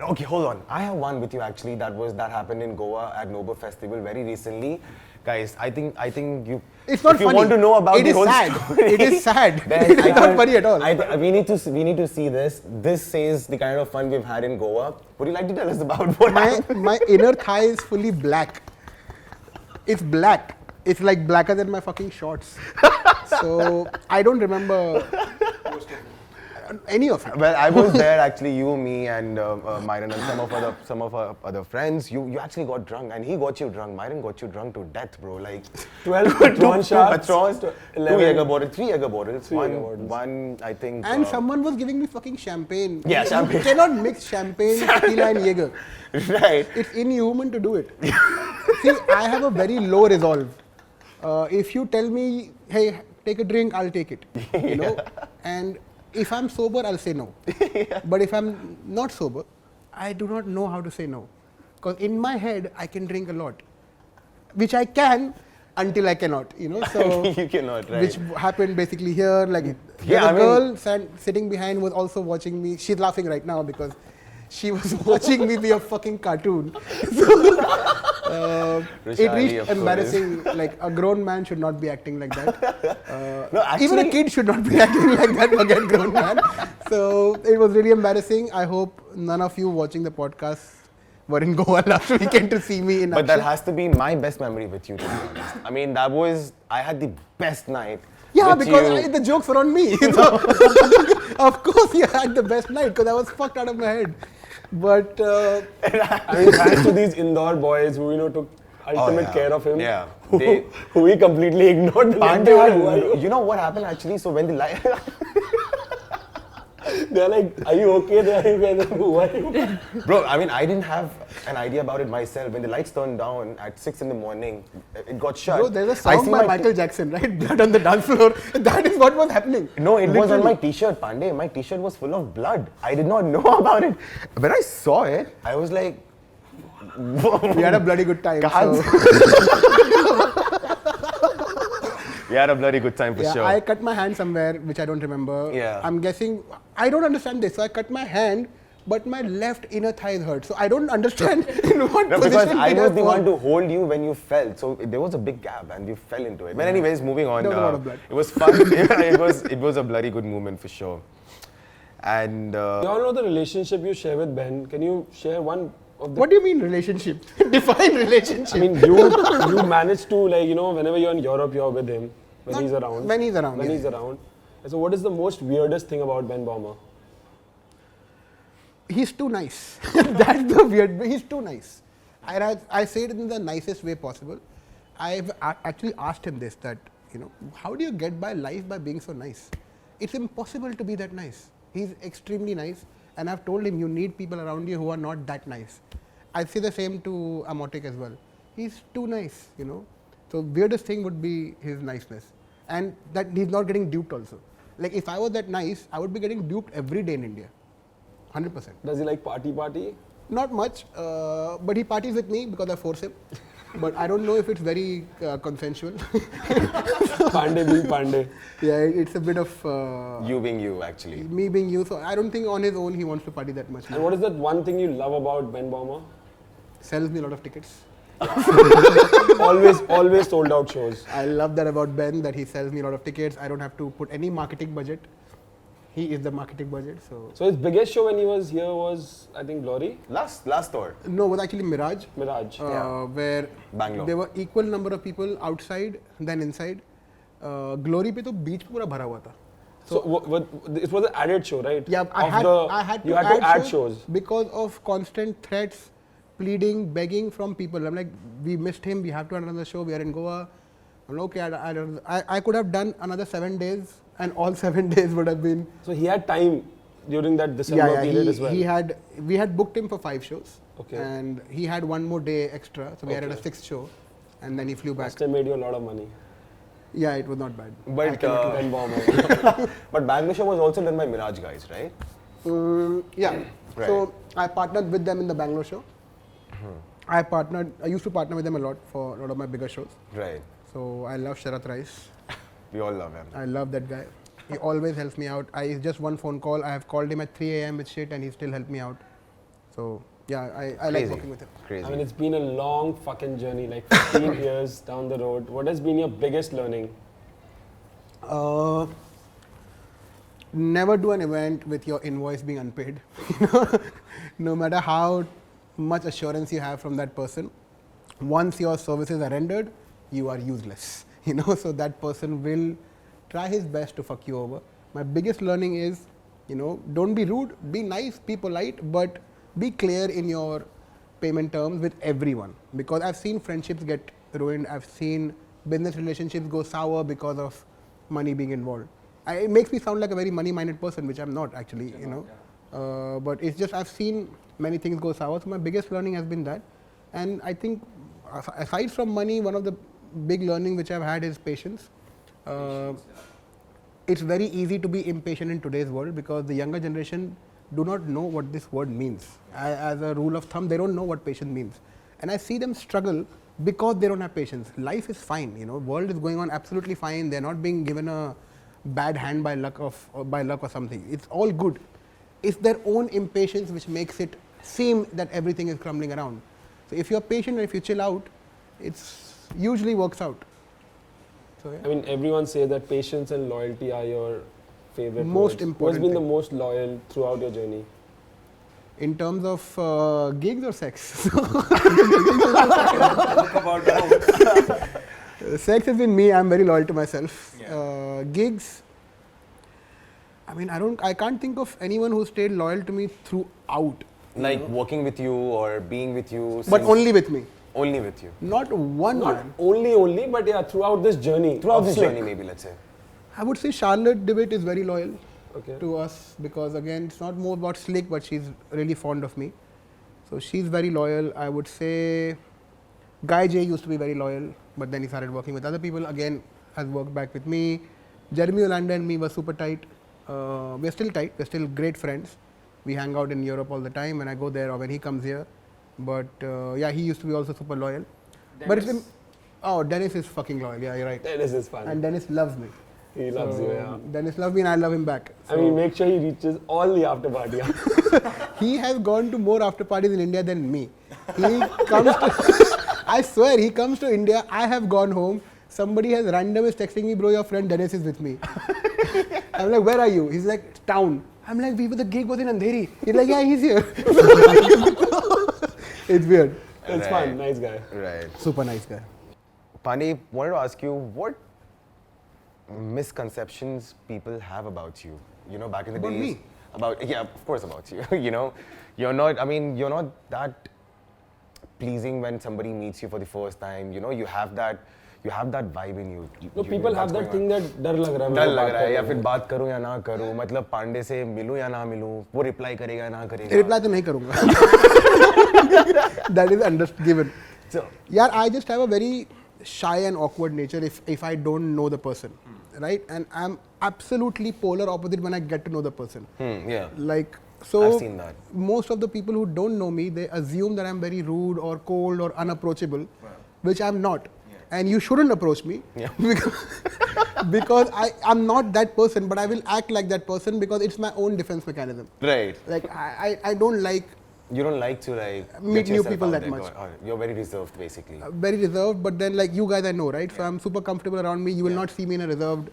okay, hold on. I have one with you actually. That happened in Goa at Nver Festival very recently. Guys, I think you. It's not if you funny. want to know about it the is whole sad. story, It is sad. then It is not funny at all. We need to see this. This says the kind of fun we've had in Goa. Would you like to tell us about what happened? My inner thigh is fully black. It's black. It's like blacker than my fucking shorts. So I don't remember any of it. Well, I was there actually. You, me, and Myron, and some of our other friends. You actually got drunk, and he got you drunk. Myron got you drunk to death, bro. Like 12 Patron shots, patrons, 11. 2 Jaeger bottles, 3 Jaeger bottles. Three Jaeger bottles. One, I think. And someone was giving me fucking champagne. Yeah, champagne. You cannot mix champagne, tequila, and Jaeger. Right. It's inhuman to do it. See, I have a very low resolve. If you tell me, hey, take a drink, I'll take it. You know, and if I'm sober, I'll say no. But if I'm not sober, I do not know how to say no. Because in my head, I can drink a lot, which I can until I cannot. You know, so You cannot, right? which happened basically here. Like, Yeah, the girl sitting behind was also watching me. She's laughing right now because she was watching me be a fucking cartoon. It reached embarrassing. Like, a grown man should not be acting like that. No, actually, Even a kid should not be acting like that, forget grown man. So it was really embarrassing. I hope none of you watching the podcast were in Goa last weekend to see me in But that action. has to be my best memory with you, to be honest. I mean, I had the best night. Yeah, with because you. the jokes were on me. So, of course, you had the best night because I was fucked out of my head. But I mean, thanks to these Indore boys who, you know, took ultimate yeah. care of him. Yeah. Who he completely ignored. Pandey had, you know what happened actually? So when the light, They're like, are you okay? Who are you? bro, I mean, I didn't have an idea about it myself. When the lights turned down at 6 in the morning, it got shut. bro, there's a I song see by my Michael Jackson, right? Blood on the dance floor. That is what was happening. No, it was on Literally. my t-shirt, Pandey. My t-shirt was full of blood. I did not know about it. When I saw it, I was like, We had a bloody good time. God. So. we had a bloody good time for Yeah, sure. I cut my hand somewhere, which I don't remember. Yeah. I'm guessing, I don't understand this. So I cut my hand, but my left inner thigh hurt. So I don't understand in what No, position because I did was the fall. one to hold you when you fell. So there was a big gap and you fell into it. But anyways, moving on. There was a lot of blood. It was fun. it was a bloody good moment for sure. And You all know the relationship you share with Ben. Can you share one of the... What do you mean relationship? Define relationship. I mean, you manage to, like, you know, whenever you're in Europe, you're with him. When he's around. When he's around. When yeah. he's around. And so what is the most weirdest thing about Ben Bomber? He's too nice. That's the weird. He's too nice. I say it in the nicest way possible. I've actually asked him this, that, you know, how do you get by life by being so nice? It's impossible to be that nice. He's extremely nice, and I've told him you need people around you who are not that nice. I say the same to Amotic as well. He's too nice, you know. So weirdest thing would be his niceness, and that he's not getting duped also. Like, if I was that nice, I would be getting duped every day in India, 100%. Does he like party? Not much, but he parties with me because I force him. But I don't know if it's very consensual. Pandey being Pandey. Yeah, it's a bit of you being you, actually. me being you. So I don't think on his own he wants to party that much. And what is that one thing you love about Ben Bomber? Sells me a lot of tickets. always sold out shows. I love that about Ben, that he sells me a lot of tickets. I don't have to put any marketing budget. He is the marketing budget. So his biggest show when he was here was, I think, Glory? Last tour. no, it was actually Mirage. Mirage. Where Bangalore. there were equal number of people outside than inside. Glory पे तो बीच पूरा भरा हुआ था. So it was an added show, right? Yeah, I had you to had to add shows. because of constant threats, pleading, begging from people. I'm like, we missed him. We have to do another show. We are in Goa. I'm like, okay, I could have done another 7 days, and all 7 days would have been. So he had time during that December period as well. We had booked him for 5 shows. Okay. And he had 1 more day extra, so we had a Okay. 6th show, and then he flew back. Must have made you a lot of money. Yeah, it was not bad. But Ben Bomber. but Bangalore show was also done by Mirage guys, right? Yeah. Right. So I partnered with them in the Bangalore show. I used to partner with them a lot for a lot of my bigger shows. Right. So I love Sharat Rice. We all love him. I love that guy. He always helps me out. It's just one phone call. I have called him at 3 a.m. with shit, and he still helped me out. So yeah, I like Crazy. working with him. Crazy. I mean, it's been a long fucking journey, like 15 years down the road. What has been your biggest learning? Never do an event with your invoice being unpaid. You know, no matter how much assurance you have from that person, once your services are rendered, you are useless. So that person will try his best to fuck you over. My biggest learning is, don't be rude, be nice, be polite, but be clear in your payment terms with everyone. Because I've seen friendships get ruined, I've seen business relationships go sour because of money being involved. It makes me sound like a very money-minded person, which I'm not actually, but it's just I've seen many things go sour. So my biggest learning has been that. And I think aside from money, one of the big learning which I've had is patience. It's very easy to be impatient in today's world because the younger generation do not know what this word means. As a rule of thumb, they don't know what patience means. And I see them struggle because they don't have patience. Life is fine, world is going on absolutely fine. They're not being given a bad hand by luck or something. It's all good. It's their own impatience which makes it seem that everything is crumbling around. So if you're patient and if you chill out, it's usually works out. So, yeah. I mean, everyone says that patience and loyalty are your favorite Most words. important What's been thing. the most loyal throughout your journey? In terms of gigs or sex? Sex has been me. I'm very loyal to myself. Gigs. I mean, I can't think of anyone who stayed loyal to me throughout. Like working with you or being with you. But only with me. Only with you. Not one Not man. only, but yeah, throughout this journey. Throughout of this Slick. journey, maybe, let's say. I would say Charlotte DeWitt is very loyal Okay. to us because again, it's not more about Slick, but she's really fond of me. So she's very loyal. I would say Guy J used to be very loyal, but then he started working with other people. Again, has worked back with me. Jeremy Yolanda and me were super tight. We're still tight. We're still great friends. We hang out in Europe all the time when I go there or when he comes here. But yeah, he used to be also super loyal. But it's been, Dennis is fucking loyal. Yeah, you're right. Dennis is fun. And Dennis loves me. He loves you, yeah. Dennis loves me and I love him back. I mean, make sure he reaches all the after party. He has gone to more after parties in India than me. He comes to, I swear, he comes to India, I have gone home, somebody has random is texting me, bro, your friend Dennis is with me. I'm like, where are you? He's like, town. I'm like, the gig was in Andheri. He's like, yeah, he's here. It's weird. It's fun, nice guy. Right. Super nice guy. Pandey, wanted to ask you, what misconceptions people have about you? Back in the About days. me? Yeah, of course about you. You're not that pleasing when somebody meets you for the first time. You have that vibe in you. No, people have that thing that डर लग रहा है डर लग रहा है या फिर बात करूं या ना करूं मतलब पांडे से मिलूं या ना मिलूं वो रिप्लाई करेगा या ना करेगा Reply तो नहीं करूँगा. That is given. So, Yeah, I just have a very shy and awkward nature if I don't know the person, right? And I'm absolutely polar opposite when I get to know the person. yeah. Like, so I've seen that. most of the people who don't know me, they assume that I'm very rude or cold or unapproachable, which I'm not. And you shouldn't approach me because I'm not that person, but I will act like that person because it's my own defense mechanism. Right. Like I don't like You don't like to meet get new yourself people out that there, much. You're very reserved, basically. Very reserved, but then like you guys I know, right? So I'm super comfortable around me. You will not see me in a reserved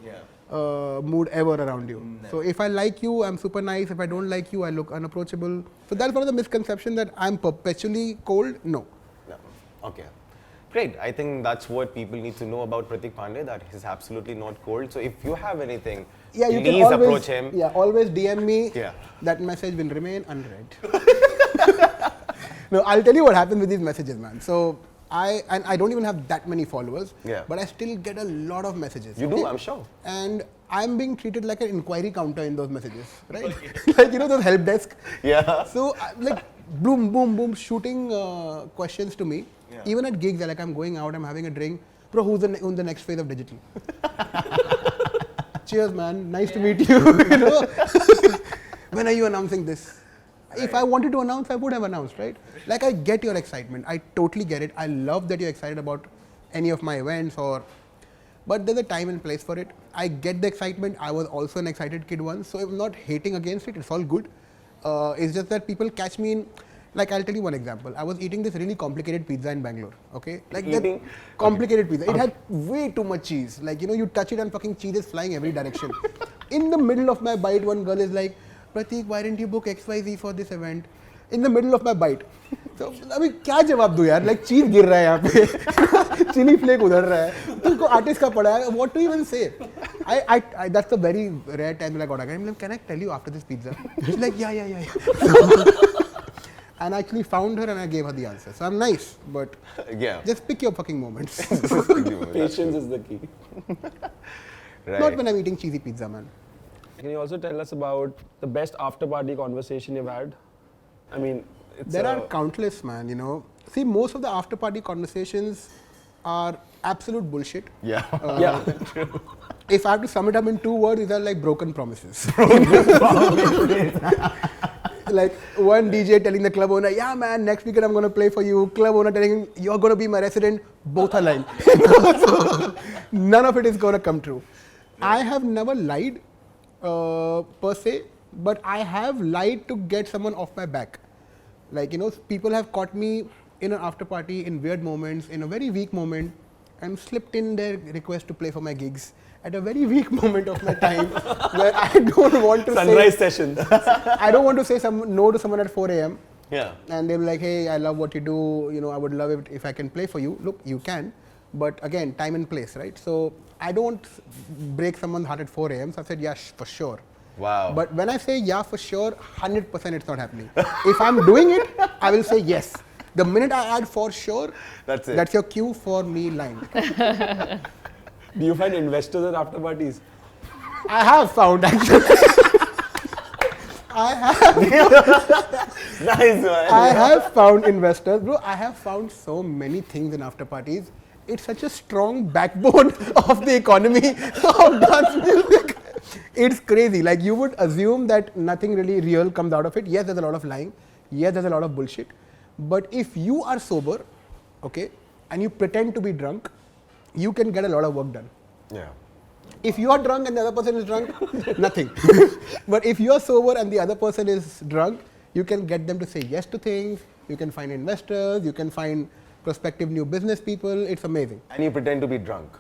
mood ever around you. So if I like you, I'm super nice. If I don't like you, I look unapproachable. So that's one of the misconceptions that I'm perpetually cold. No. No. Okay. Great. I think that's what people need to know about Prateek Pandey, that he's absolutely not cold. So if you have anything, Yeah, you please can always approach him. Yeah, always DM me. Yeah. That message will remain unread. No, I'll tell you what happens with these messages, man. So I don't even have that many followers. Yeah. But I still get a lot of messages. You do, I'm sure. And I'm being treated like an inquiry counter in those messages, right? Like those help desk. Yeah. So like boom, boom, boom, shooting questions to me. Yeah. Even at gigs, like I'm going out, I'm having a drink. Bro, who's the next phase of digital? Cheers, man. Nice to meet you. When are you announcing this? Right. If I wanted to announce, I would have announced, right? Like I get your excitement. I totally get it. I love that you're excited about any of my events but there's a time and place for it. I get the excitement. I was also an excited kid once, so I'm not hating against it. It's all good. It's just that people catch me in, like I'll tell you one example. I was eating this really complicated pizza in Bangalore, okay? Like that complicated pizza. It had way too much cheese. Like, you touch it and fucking cheese is flying every direction. In the middle of my bite, one girl is like, Prateek, why didn't you book XYZ for this event? in the middle of my bite. So, I mean, क्या जवाब दूँ यार? Like cheese गिर रहा है यहाँ पे, chili flake उधर रहा है, तुमको artist का पड़ा है. What to even say? That's the very rare time that I got. I'm like, can I tell you after this pizza? She's like, yeah. And I actually found her and I gave her the answer. So I'm nice, but just pick your fucking moments. Patience is the key. Right. Not when I'm eating cheesy pizza, man. Can you also tell us about the best after-party conversation you've had? I mean, There are countless, man, you know. See, most of the after-party conversations are absolute bullshit. Yeah. True. If I have to sum it up in 2 words, these are like broken promises. Like one DJ telling the club owner, yeah man, next weekend I'm going to play for you. Club owner telling him, you're going to be my resident. Both are lying. So, none of it is going to come true. I have never lied per se, but I have lied to get someone off my back. Like, you know, people have caught me in an after party in weird moments, in a very weak moment, and slipped in their request to play for my gigs at a very weak moment of my time where I don't want to Sunrise sessions. I don't want to say no to someone at 4 a.m. Yeah. And they'll be like, hey, I love what you do, you know, I would love it if I can play for you. Look, you can, but again, time and place, right? So I don't break someone's heart at 4 a.m. So I said, yeah, for sure. Wow. But when I say yeah, for sure, 100% it's not happening. If I'm doing it, I will say yes. The minute I add for sure, that's it. That's your cue for me lying. Do you find investors at after parties? I have found actually. Nice one. I have found investors. Bro, I have found so many things in after parties. It's such a strong backbone of the economy of dance music. It's crazy. Like, you would assume that nothing really real comes out of it. Yes, there's a lot of lying. Yes, there's a lot of bullshit. But if you are sober, okay, and you pretend to be drunk, you can get a lot of work done. Yeah. If you are drunk and the other person is drunk, nothing. But if you are sober and the other person is drunk, you can get them to say yes to things, you can find investors, you can find prospective new business people. It's amazing. And you pretend to be drunk.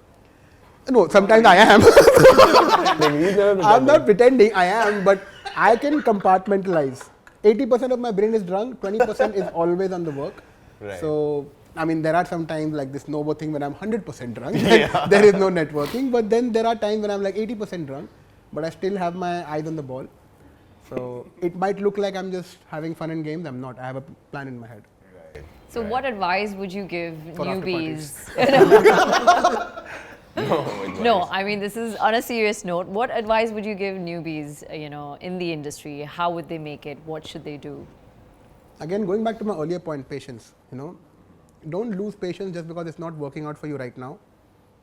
No, sometimes I am. He's never I'm not pretending, I am, but I can compartmentalize. 80% of my brain is drunk, 20% is always on the work. Right. So, I mean, there are some times like this Novo thing when I'm 100% drunk, there is no networking, but then there are times when I'm like 80% drunk, but I still have my eyes on the ball. So, it might look like I'm just having fun and games, I'm not. I have a plan in my head. Right. So what advice would you give For newbies? No, No, I mean, this is on a serious note. What advice would you give newbies, in the industry? How would they make it? What should they do? Again, going back to my earlier point, patience, don't lose patience just because it's not working out for you right now,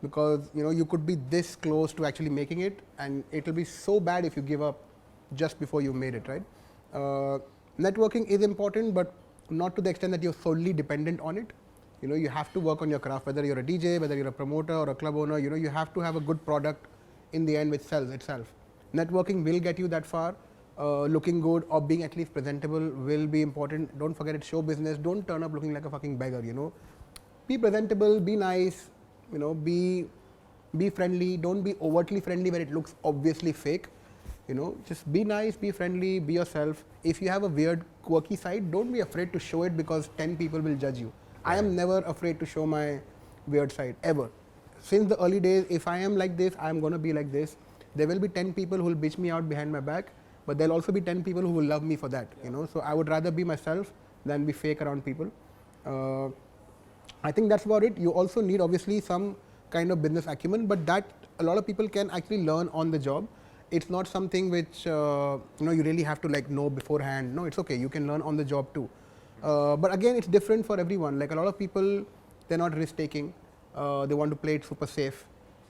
because you could be this close to actually making it, and it will be so bad if you give up just before you made it, right? Networking is important, but not to the extent that you're solely dependent on it. You have to work on your craft, whether you're a DJ, whether you're a promoter or a club owner. You have to have a good product in the end which sells itself. Networking will get you that far. Looking good or being at least presentable will be important. Don't forget, it's show business. Don't turn up looking like a fucking beggar. Be presentable, be nice, be friendly. Don't be overtly friendly where it looks obviously fake. Just be nice, be friendly, be yourself. If you have a weird, quirky side, don't be afraid to show it because 10 people will judge you. I am never afraid to show my weird side, ever. Since the early days, if I am like this, I am going to be like this. There will be 10 people who will bitch me out behind my back, but there will also be 10 people who will love me for that. So I would rather be myself than be fake around people. I think that's about it. You also need obviously some kind of business acumen, but that a lot of people can actually learn on the job. It's not something which you really have to know beforehand. No, it's okay. You can learn on the job too. But again, it's different for everyone. Like a lot of people, they're not risk taking. They want to play it super safe.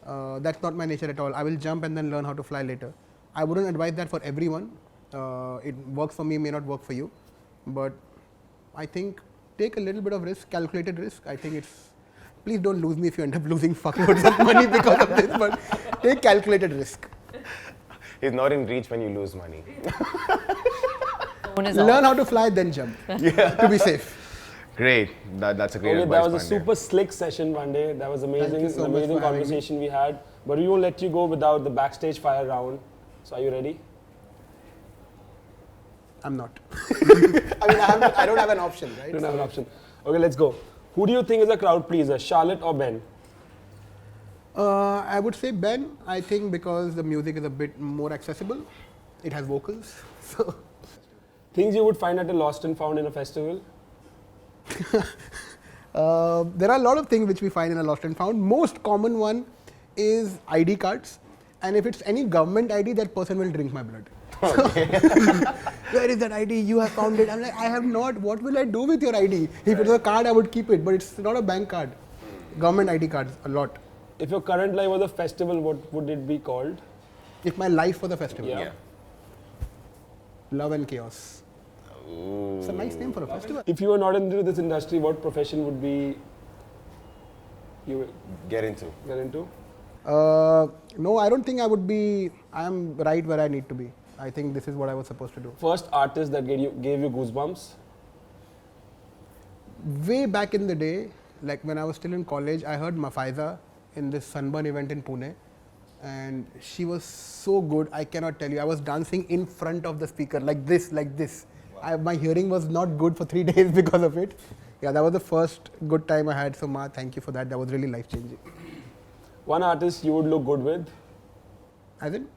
That's not my nature at all. I will jump and then learn how to fly later. I wouldn't advise that for everyone. It works for me, may not work for you. But I think take a little bit of risk, calculated risk. I think it's, please don't lose me if you end up losing fuckloads of money because of this, but take calculated risk. He's not in reach when you lose money. Learn how to fly, then jump. To be safe. Great. That's a great advice, that was a Pandey. super slick session, Pandey. That was amazing. Thank you so An much amazing for having conversation we had. But we won't let you go without the backstage fire round. So are you ready? I'm not. I mean, I don't have an option, right? You don't have an option. Okay, let's go. Who do you think is a crowd pleaser, Charlotte or Ben? I would say Ben, I think because the music is a bit more accessible. It has vocals. So Things you would find at a lost and found in a festival? there are a lot of things which we find in a lost and found. Most common one is ID cards. And if it's any government ID, that person will drink my blood. Where is that ID? You have found it. I'm like, I have not. What will I do with your ID? If it was a card, I would keep it. But it's not a bank card. Government ID cards, a lot. If your current life was a festival, what would it be called? If my life was a festival. Yeah. Love and Chaos. It's a nice name for a festival. If you were not into this industry, what profession would be you would Get into. get into? No, I don't think I would be. I'm right where I need to be. I think this is what I was supposed to do. First artist that gave you goosebumps? Way back in the day, like when I was still in college, I heard Mafaiza in this Sunburn event in Pune. And she was so good, I cannot tell you. I was dancing in front of the speaker, like this, like this. My hearing was not good for 3 days because of it. Yeah, that was the first good time I had. So, Ma, thank you for that. That was really life-changing. One artist you would look good with? As in,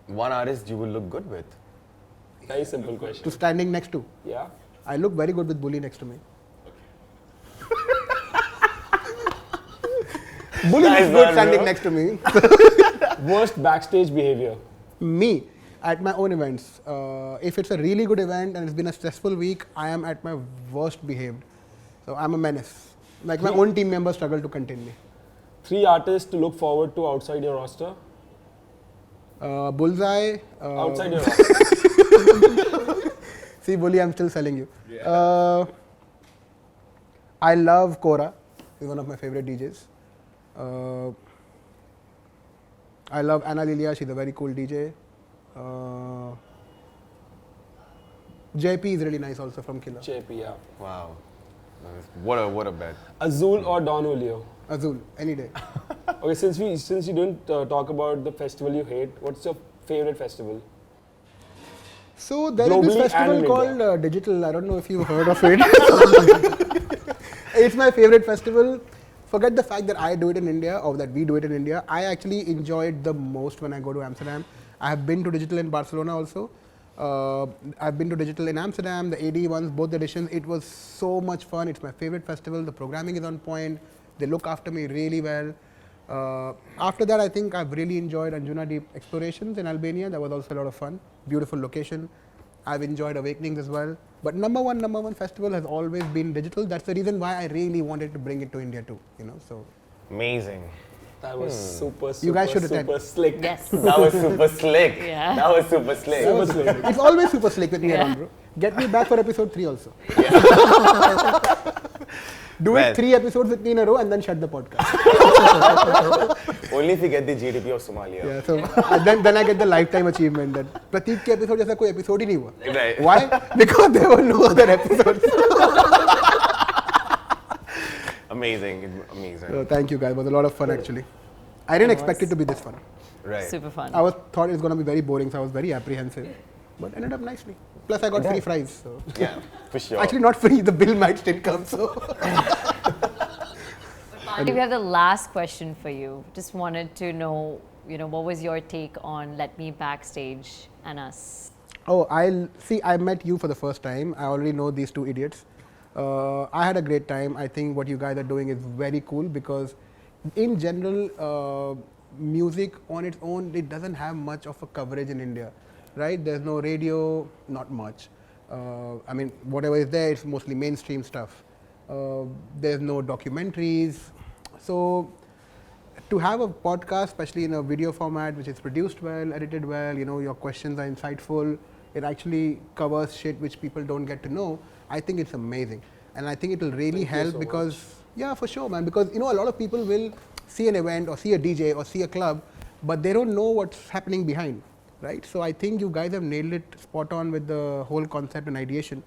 One artist you will look good with. Very simple question. to standing next to. Yeah. I look very good with Bully next to me. Bully Nice looks good one, standing bro. next to me. Worst backstage behavior? Me, at my own events, if it's a really good event and it's been a stressful week, I am at my worst behaved. So I'm a menace. Like my own team members struggle to contain me. 3 artists to look forward to outside your roster? Bullseye. Outside your roster. See, Bully, I'm still selling you. I love Kora. He's one of my favorite DJs. I love Anna Lilia. She's a very cool DJ. JP is really nice also from Killer. JP, yeah. Wow. What a bet. Azul or Don Julio? Azul, any day. Okay, since you didn't talk about the festival you hate, what's your favorite festival? So there is Globally this and festival in called Digital. I don't know if you've heard of it. It's my favorite festival. Forget the fact that I do it in India or that we do it in India. I actually enjoy it the most when I go to Amsterdam. I have been to Digital in Barcelona also. I've been to Digital in Amsterdam, the AD ones, both editions. It was so much fun. It's my favorite festival. The programming is on point. They look after me really well. After that, I think I've really enjoyed Anjuna Deep Explorations in Albania. That was also a lot of fun. Beautiful location. I've enjoyed Awakenings as well. But number one festival has always been Digital. That's the reason why I really wanted to bring it to India too. You know, so Amazing. That was super You guys should attend. super slick. Yes. That was super slick. Yeah. That was super slick. Super slick. it's always super slick with me around, bro. Get me back for episode 3 also. Do Well. it 3 episodes with me in a row and then shut the podcast. Only if you get the GDP of Somalia. Yeah, so then I get the lifetime achievement that Prateek के episode जैसा कोई episode ही नहीं हुआ. Right. Why? Because there were no other episodes. Amazing. So thank you guys. It was a lot of fun actually. I didn't expect it to be this fun. Right. Super fun. I thought it was going to be very boring, so I was very apprehensive. But ended up nicely. Plus I got free fries. So. Yeah, for sure. Actually not free, the bill might still come. So. Pandey, we have the last question for you. Just wanted to know, what was your take on Let Me Backstage and us? Oh, I met you for the first time. I already know these two idiots. I had a great time. I think what you guys are doing is very cool because in general, music on its own, it doesn't have much of a coverage in India, right? There's no radio, not much. I mean, whatever is there, it's mostly mainstream stuff. There's no documentaries. So to have a podcast, especially in a video format, which is produced well, edited well, your questions are insightful, it actually covers shit which people don't get to know. I think it's amazing. And I think it will really help because, yeah, for sure, man. Because, a lot of people will see an event or see a DJ or see a club, but they don't know what's happening behind, right? So I think you guys have nailed it spot on with the whole concept and ideation.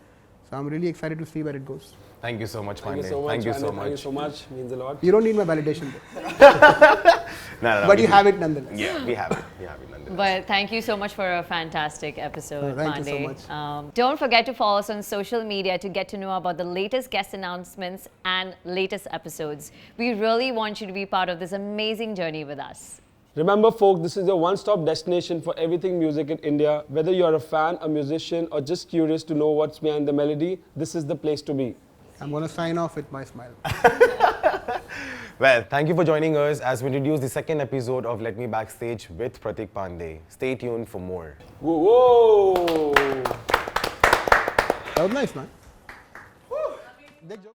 So I'm really excited to see where it goes. Thank you so much, Thank you Pandey. so much. Thank you so Anand. Thank you much. so much. Means a lot. You don't need my validation though. No, But we you do. have it nonetheless. Yeah, we have it. We have it nonetheless. But thank you so much for a fantastic episode, Thank you so Pandey. much. Don't forget to follow us on social media to get to know about the latest guest announcements and latest episodes. We really want you to be part of this amazing journey with us. Remember, folks, this is a one-stop destination for everything music in India. Whether you're a fan, a musician, or just curious to know what's behind the melody, this is the place to be. I'm going to sign off with my smile. Well, thank you for joining us as we introduce the second episode of Let Me Backstage with Prateek Pandey. Stay tuned for more. Whoa! That was nice, man. Woo.